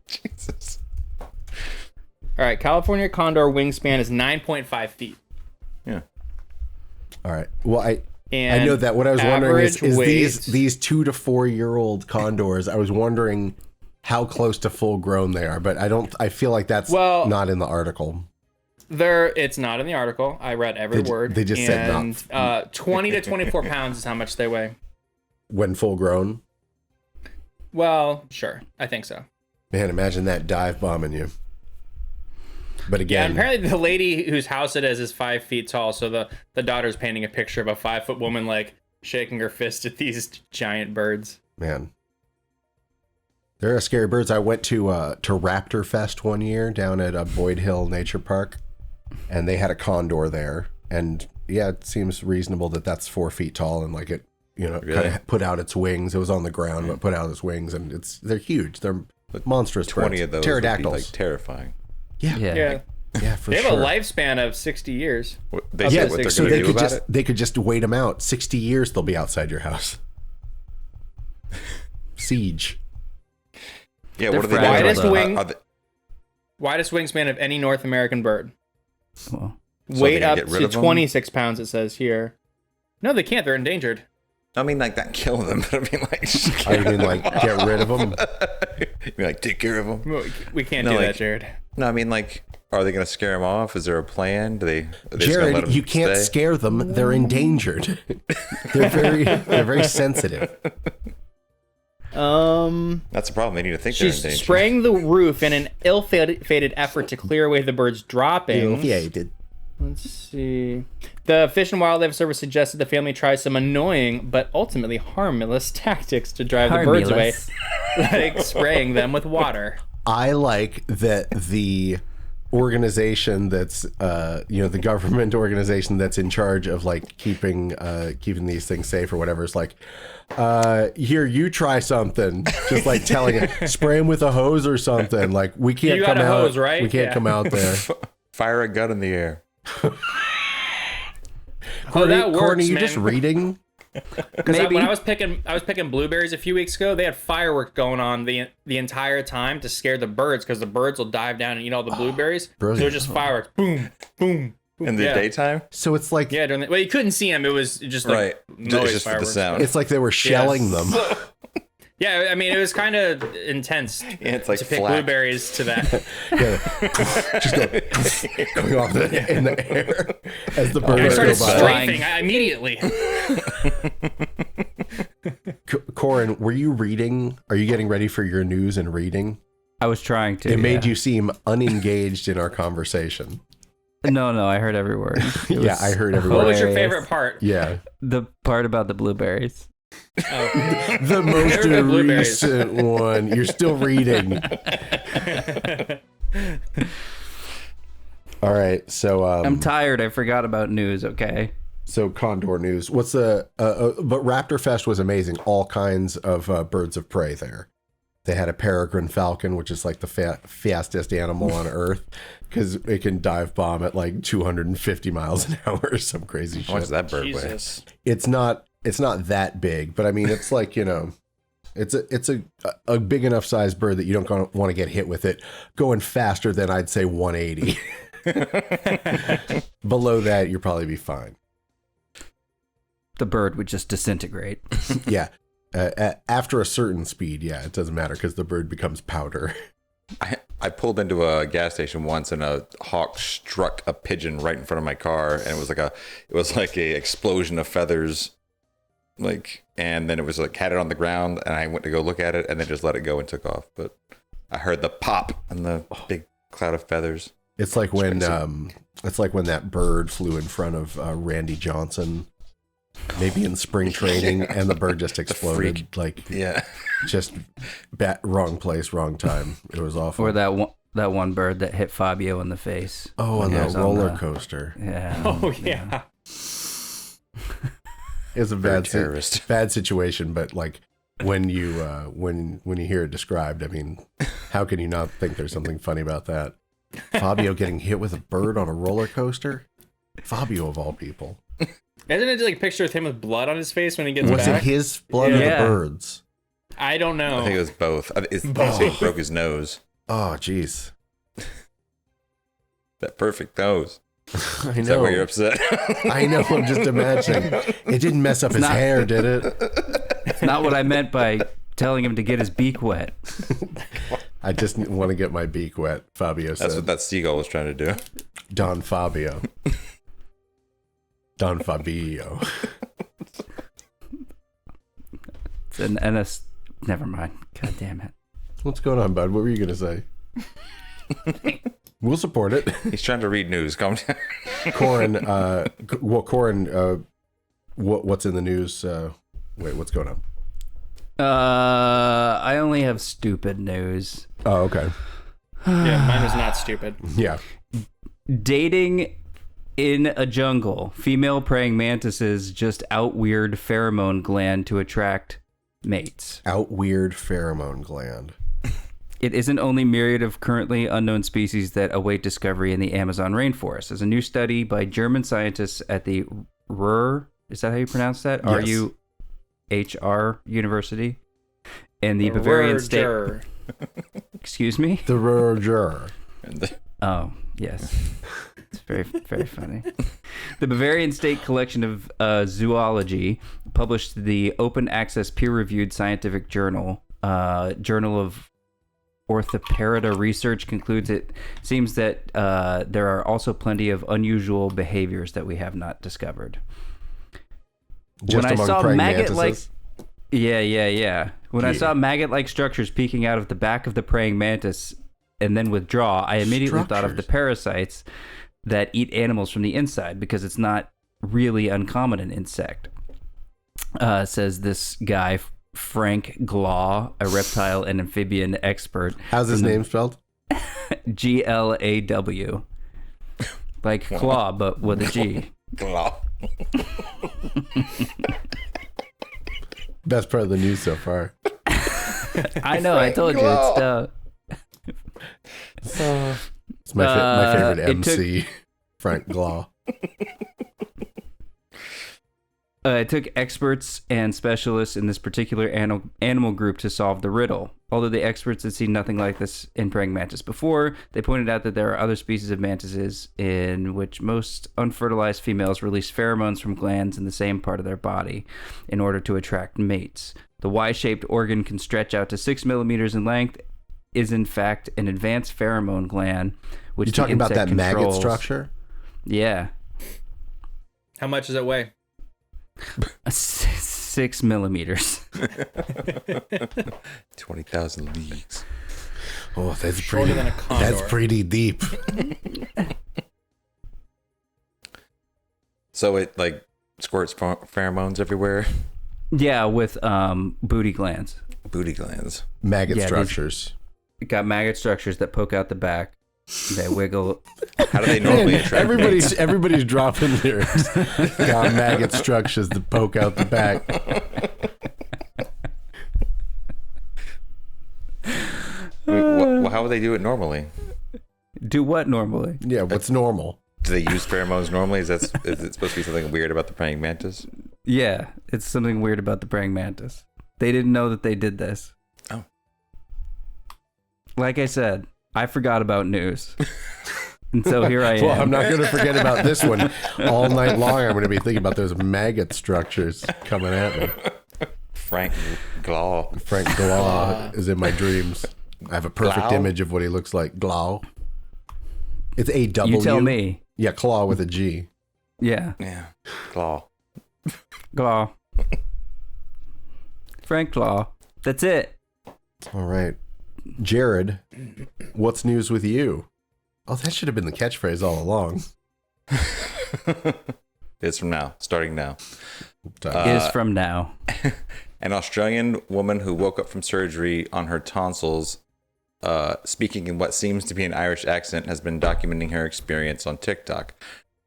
Jesus. All right, California condor wingspan is 9.5 feet. Yeah. All right. Well, I And know that. What I was wondering is average weight- these 2 to 4 year old condors. I was wondering how close to full grown they are, but I feel like that's not in the article. It's not in the article. I read every word. they just said not. 20 to 24 pounds is how much they weigh. When full grown. Well, sure. I think so. Man, imagine that dive bombing you. But Yeah, again, and apparently the lady whose house it is 5 feet tall, so the daughter's painting a picture of a 5-foot woman like shaking her fist at these giant birds. man, there are scary birds. I went to Raptor Fest one year down at Boyd Hill Nature Park, and they had a condor there. And yeah, it seems reasonable that that's 4 feet tall and like it, Really? kind of put out its wings. It was on the ground, but put out its wings, and they're huge. They're monstrous. 20 birds. of those pterodactyls. would be like terrifying. yeah, Yeah. yeah, for They have sure. a lifespan of 60 years. They Yeah, say what they're so going to they do could about just it. they could just wait them out. 60 years they'll be outside your house. Siege. Yeah, They're what are they doing? fragile, Widest though. wing- Widest wingspan of any North American bird. Well, So Weight they up get rid to of them? 26 pounds, it says here. No, they can't. They're endangered. I mean, like, not kill them, but I mean, like, just I mean, like, get rid of them. I mean, like, take care of them. We can't No, do like- that, Jared. No, I mean, like, are they going to scare them off? Is there a plan? Do they? Are they just gonna let Jared, 'em you can't stay? scare them. They're endangered. they're very sensitive. That's the problem. They need to think She's they're endangered. spraying the roof in an ill-fated effort to clear away the birds dropping. Yeah, you did. Let's see. The Fish and Wildlife Service suggested the family try some annoying but ultimately harmless tactics to drive the birds away, Harmless. like spraying them with water. I like that the organization that's the government organization that's in charge of like keeping these things safe or whatever is like, here, you try something, just like telling it, spray him with a hose or something, like we can't You come got a out hose, right? we can't come out there. Fire a gun in the air. That works, Courtney, you man. just reading? Because when I was picking blueberries a few weeks ago, they had fireworks going on the entire time to scare the birds, because the birds will dive down and eat all the blueberries. So brilliant. it was just fireworks, boom, boom, boom. In the daytime? So it's like Yeah, well, you couldn't see them. It was just like Right. noise Just for the fireworks. sound. it's like they were shelling them. Yeah, I mean, it was kind of intense It's like to pick flak. blueberries to that. Just going off in the air as the I birds started go by. strafing immediately. Corin, were you reading? Are you getting ready for your news and reading? I was trying to. It made you seem unengaged in our conversation. No, I heard every word. It Yeah, was I heard every What word. was your hilarious. favorite part? Yeah. The part about the blueberries. Oh. The most They were the blueberries. recent one. You're still reading. All right. So I'm tired. I forgot about news. Okay. so Condor news. What's the but Raptor Fest was amazing. All kinds of birds of prey there. They had a peregrine falcon, which is like the fastest animal on Earth, because it can dive bomb at like 250 miles an hour or some crazy How much does shit. that bird weigh? Jesus. It's not that big, but I mean, it's like, it's a big enough sized bird that you don't want to get hit with it going faster than I'd say 180. Below that, you'll probably be fine. The bird would just disintegrate. Yeah. After a certain speed, yeah, it doesn't matter because the bird becomes powder. I pulled into a gas station once and a hawk struck a pigeon right in front of my car, and it was like a explosion of feathers, and then it was like had it on the ground, and I went to go look at it and then just let it go and took off. But I heard the pop and the big cloud of feathers. It's like when that bird flew in front of Randy Johnson, maybe in spring training, and the bird just exploded. Yeah. Just wrong place, wrong time. It was awful. Or that one bird that hit Fabio in the face. Oh, on when he the was on roller coaster. Yeah. Oh, yeah. It's a terrorist. bad situation, but like when you hear it described, I mean, how can you not think there's something funny about that? Fabio getting hit with a bird on a roller coaster? Fabio of all people. Isn't it like a picture of him with blood on his face when he gets Was back? it his blood or the Yeah. bird's? I don't know. I think it was both. He broke his nose. Oh, jeez. That perfect nose. I Is that why you're know. upset? I know. I'm just imagining. It didn't mess up his not- hair, did it? It's not what I meant by telling him to get his beak wet. I just want to get my beak wet, Fabio That's said. what that seagull was trying to do. Don Fabio. Don Fabio. It's an NS. Never mind. God damn it. What's going on, bud? What were you going to say? We'll support it. He's trying to read news. Calm down. Corin, what's in the news? Wait, what's going on? I only have stupid news. Oh, okay. Yeah, mine was not stupid. Yeah. Dating in a jungle. Female praying mantises just out weird pheromone gland to attract mates. Out weird pheromone gland. It isn't only myriad of currently unknown species that await discovery in the Amazon rainforest. As a new study by German scientists at the Ruhr, is that how you pronounce that? Yes. RUHR University, and the Bavarian state. Roger. Excuse me. The Roger. Oh yes, it's very very funny. The Bavarian State Collection of Zoology published the open access peer-reviewed scientific journal, Journal of Orthoparida Research, concludes it seems that there are also plenty of unusual behaviors that we have not discovered. Just when I among saw praying maggot-like, mantises? yeah. When I saw maggot-like structures peeking out of the back of the praying mantis and then withdraw, I immediately thought of the parasites that eat animals from the inside, because it's not really uncommon in insect. Says this guy, Frank Glaw, a reptile and amphibian expert. How's his name spelled? GLAW. Like claw, but with a G. Glaw. Best part of the news so far. I know, I told you. It's my favorite it MC, Frank Glaw. It took experts and specialists in this particular animal group to solve the riddle. Although the experts had seen nothing like this in praying mantis before, they pointed out that there are other species of mantises in which most unfertilized females release pheromones from glands in the same part of their body in order to attract mates. The Y-shaped organ can stretch out to 6 millimeters in length, is in fact an advanced pheromone gland, which You talking about that maggot controls. structure? Yeah. How much does it weigh? 6 millimeters. 20,000 leagues. Oh, that's Shorter pretty. than a condor. That's pretty deep. So it like squirts pheromones everywhere. Yeah, with booty glands. Booty glands. Maggot Yeah, structures. It got maggot structures that poke out the back. They wiggle. How do they normally Man, attract mates? everybody's dropping lyrics. Got maggot structures that poke out the back. How would they do it normally? Do what normally? Yeah, what's normal? Do they use pheromones normally? Is it supposed to be something weird about the praying mantis? Yeah, it's something weird about the praying mantis. They didn't know that they did this. Oh. Like I said, I forgot about news. And so here I am. Well, I'm not going to forget about this one. All night long, I'm going to be thinking about those maggot structures coming at me. Frank Glaw. Frank Glaw is in my dreams. I have a perfect Glow? image of what he looks like. Glaw. It's A-W. You tell me. Yeah, claw with a G. Yeah. Yeah. Glaw. Claw. Frank Claw. That's it. All right. Jared, what's news with you? Oh, that should have been the catchphrase all along. It's from now. Starting now. Is from now. An Australian woman who woke up from surgery on her tonsils, speaking in what seems to be an Irish accent, has been documenting her experience on TikTok.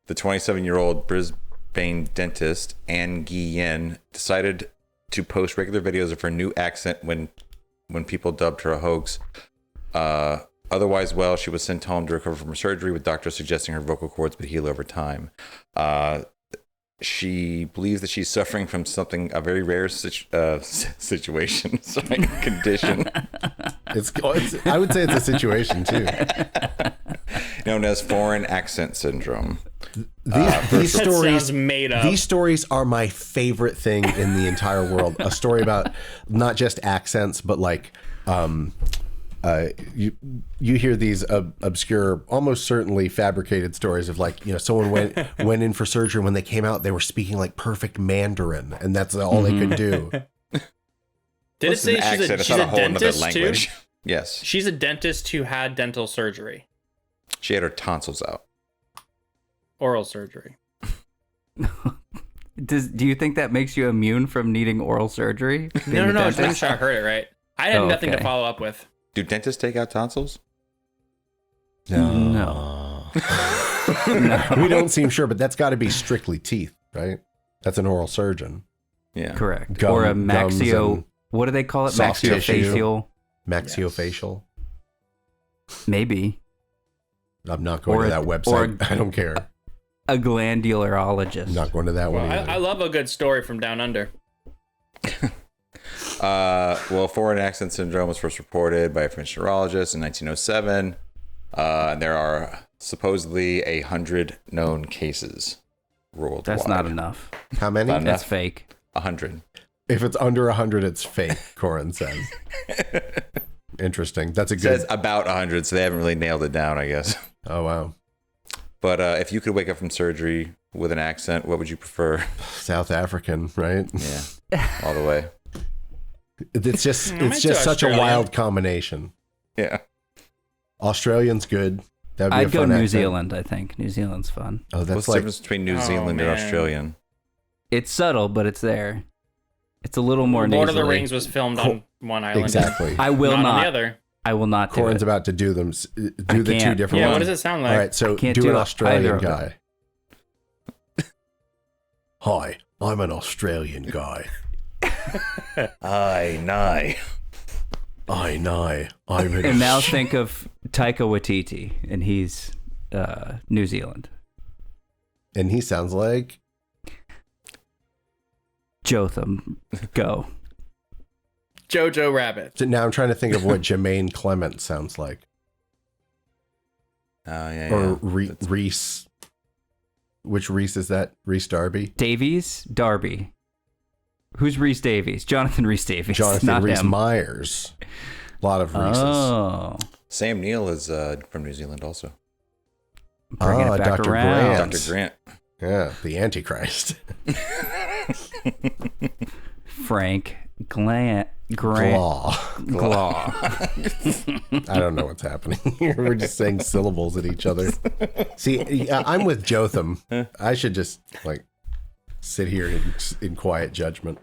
The 27-year-old Brisbane dentist, Anne Guillen, decided to post regular videos of her new accent when people dubbed her a hoax. Otherwise, well, she was sent home to recover from her surgery, with doctors suggesting her vocal cords would heal over time. She believes that she's suffering from a very rare situation, condition. I would say it's a situation too. Known as foreign accent syndrome. These That stories sounds made up. These stories are my favorite thing in the entire world. A story about not just accents, but like you hear these obscure, almost certainly fabricated stories of like, someone went in for surgery. When they came out, they were speaking like perfect Mandarin, and that's all they could do. Did it say she's a dentist too? Yes. She's a dentist who had dental surgery. She had her tonsils out. Oral surgery. Do you think that makes you immune from needing oral surgery? No, just making sure I heard it right. I had nothing to okay. follow up with. Do dentists take out tonsils? No. We don't seem sure, but that's got to be strictly teeth, right? That's an oral surgeon. Yeah. Correct. Or a Gums maxio. and What do they call it? soft tissue. Maxiofacial. Maxiofacial. Maybe. I'm not going Or to a- that or website. I don't care. A glandularologist. I'm not going to that Well, one either. I love a good story from down under. Well, foreign accent syndrome was first reported by a French neurologist in 1907. There are supposedly 100 known cases worldwide. That's not enough. How many? Not enough. That's fake. 100. If it's under 100, it's fake, Corin says. Interesting. That's a It good... says about 100, so they haven't really nailed it down, I guess. Oh, wow. But if you could wake up from surgery with an accent, what would you prefer? South African, right? Yeah, all the way. It's just I'm it's into just such a Australia. wild combination. Yeah. Australian's good. That'd be I'd a go fun New accent. Zealand, I think. New Zealand's fun. Oh, What's that's the like difference between New Oh, Zealand and man. Australian? It's subtle, but it's there. It's a little more Lord of the nasally. Rings was filmed on one island. exactly. I will not on not. the other. I will not do Corin's it. about to do them. Do the two can't. different Yeah, ones. what does it sound like? All right, so I can't do do an either Australian of them. guy. Hi, I'm an Australian guy. Aye, nigh. I know. I'm an And now think of Taika Waititi, and he's New Zealand. And he sounds like Jotham, go. Jojo Rabbit. so now I'm trying to think of what Jermaine Clement sounds like. Oh, yeah, Or yeah. Reese. Which Reese is that? Reese Darby? Davies, Darby. Who's Reese Davies? Jonathan Reese Davies. Jonathan not Reese him. Myers. A lot of Reese's. Oh, Sam Neill is from New Zealand also. bringing it back Dr. around. Grant. Dr. Grant. Yeah, the Antichrist. Frank Grant. Glaw. Glaw. I don't know what's happening here. We're just saying syllables at each other. See, I'm with Jotham. I should just like sit here in quiet judgment.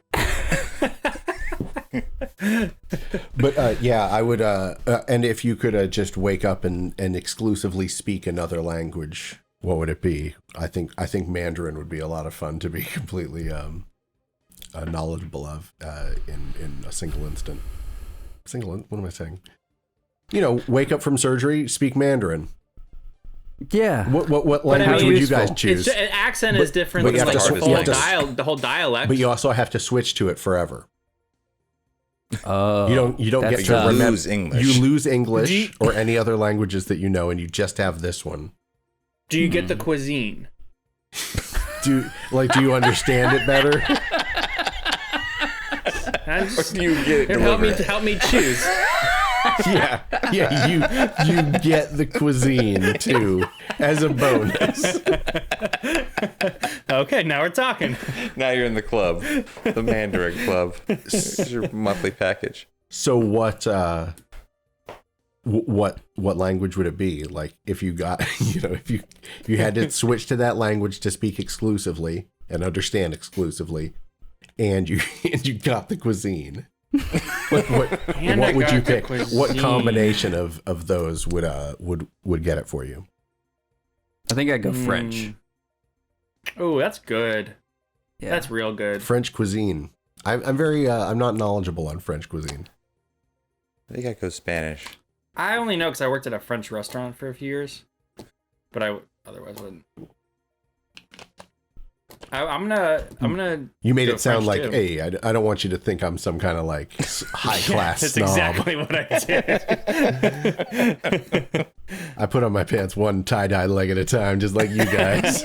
But yeah, I would. And if you could just wake up and exclusively speak another language, what would it be? I think Mandarin would be a lot of fun to be completely knowledgeable of in a single instant. What am I saying? You know, wake up from surgery, speak Mandarin. Yeah. What But I language mean, would you useful. guys choose? It's, accent is different but you than have like to- the, you whole have to- the whole dialect. But you also have to switch to it forever. Oh, You don't that's get to tough. remember. Lose English. You lose English Do you- or any other languages that you know, and you just have this one. Do you get the cuisine? Do you understand it better? I just- You get it help me choose. Yeah. You get the cuisine too as a bonus. Okay, now we're talking. Now you're in the club, the Mandarin Club. It's your monthly package. So what language would it be? Like if you got if you had to switch to that language to speak exclusively and understand exclusively, and you got the cuisine. What would you pick? What combination of those would get it for you? I think I'd go French. Oh, that's good. Yeah. That's real good. French cuisine. I'm very I'm not knowledgeable on French cuisine. I think I go Spanish. I only know because I worked at a French restaurant for a few years, but I otherwise wouldn't. I'm gonna. You made go it sound French, like, too. hey, I don't want you to think I'm some kind of like high class That's snob. exactly what I did. I put on my pants one tie-dye leg at a time, just like you guys.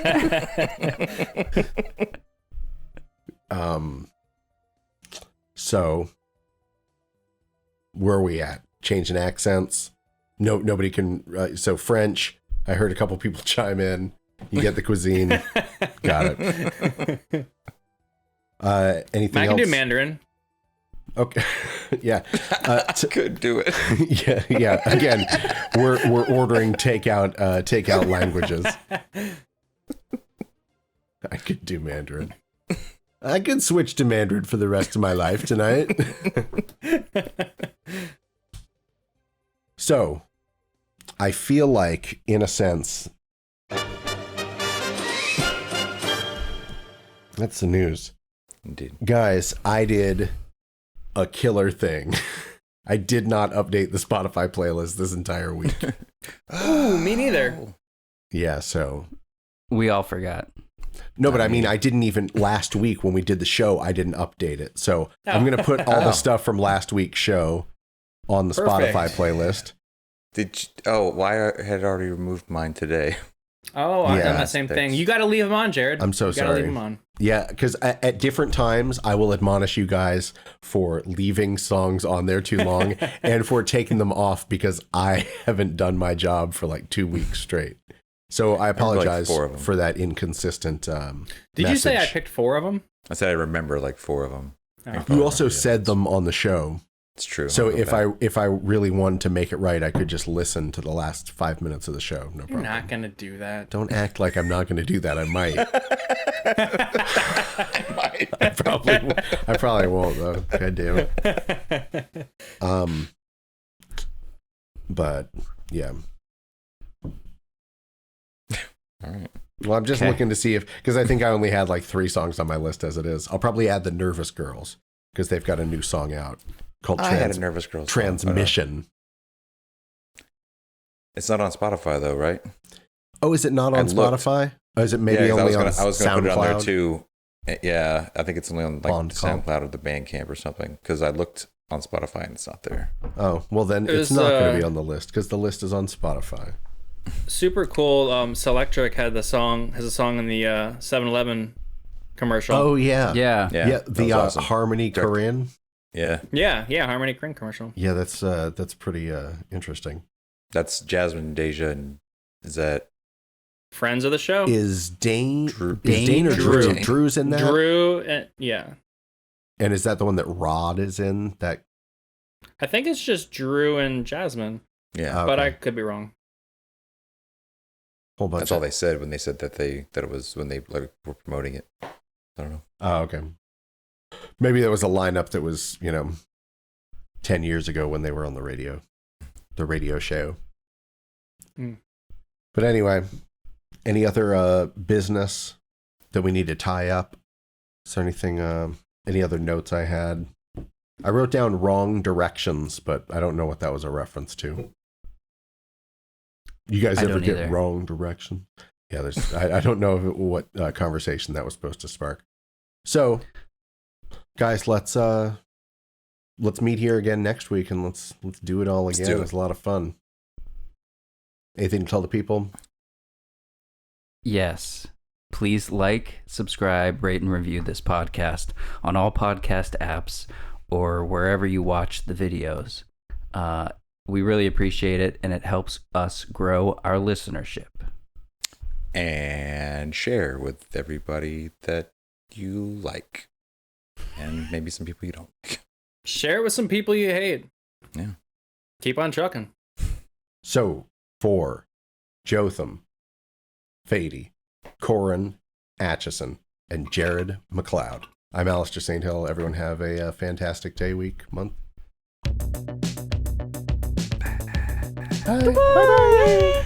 So where are we at? Changing accents? No, nobody can. So French. I heard a couple people chime in. You get the cuisine. Got it. Anything I else? can do Mandarin. Okay. Yeah. Could do it. Yeah. Again, we're ordering takeout languages. I could do Mandarin. I could switch to Mandarin for the rest of my life tonight. So, I feel like, in a sense, that's the news. Indeed. Guys, I did a killer thing. I did not update the Spotify playlist this entire week. Ooh, me neither. Yeah, so We all forgot. no, but I mean, I didn't even last week when we did the show. I didn't update it, so I'm gonna put all the stuff from last week's show on the Perfect. Spotify playlist. Why had already removed mine today? Oh, I've done Yeah. the same thing. You got to leave them on, Jared. I'm so you gotta sorry. Leave them on. Yeah, because at different times I will admonish you guys for leaving songs on there too long and for taking them off because I haven't done my job for like 2 weeks straight. So I apologize 4 of them. for that inconsistent. Did you say I message. picked 4 of them? I said I remember like 4 of them. Oh. You also said them on the show. It's true. So I'll go if back. I really wanted to make it right, I could just listen to the last 5 minutes of the show. No You're problem. not going to do that. Don't act like I'm not going to do that. I might. I probably won't though. God damn it. But yeah. All right. Well, I'm just looking to see because I think I only had like 3 songs on my list as it is. I'll probably add the Nervous Girls because they've got a new song out called I had a Nervous Girls song. Transmission. It's not on Spotify though, right? Oh, is it not on Spotify? Oh, is it maybe only on SoundCloud? I was going to put it on there too. Yeah, I think it's only on like On SoundCloud or the Bandcamp or something because I looked on Spotify and it's not there. Oh, well then it's not going to be on the list because the list is on Spotify. Super cool. Selectric has a song in the 7-Eleven commercial. Oh yeah, Yeah. yeah. The awesome. Harmony Korine. Yeah, Yeah, Harmony Korine commercial. Yeah, that's pretty interesting. that's Jasmine, Deja, and is that Friends of the show. Is Dane Drew? Is Dane or Drew. Drew's in that? Drew, and yeah. And is that the one that Rod is in? That I think it's just Drew and Jasmine, Yeah, but okay. I could be wrong. whole bunch. that's all they said when they said that it was when they like were promoting it. I don't know. Oh, okay. Maybe that was a lineup that was 10 years ago when they were on the radio show. Mm. But anyway, any other business that we need to tie up? Is there anything? Any other notes I had? I wrote down wrong directions, but I don't know what that was a reference to. You guys I ever don't get either. wrong direction? Yeah, there's. I don't know what conversation that was supposed to spark. So, guys, let's meet here again next week and let's do it all again. do it. It's a lot of fun. Anything to tell the people? Yes. Please like, subscribe, rate, and review this podcast on all podcast apps or wherever you watch the videos. We really appreciate it, and it helps us grow our listenership. And share with everybody that you like, and maybe some people you don't like. Share it with some people you hate. Yeah. Keep on trucking. So, for Jotham, Fady, Corin, Atchison, and Jared McLeod, I'm Alistair St. Hill. Everyone have a fantastic day, week, month. Bye. Bye.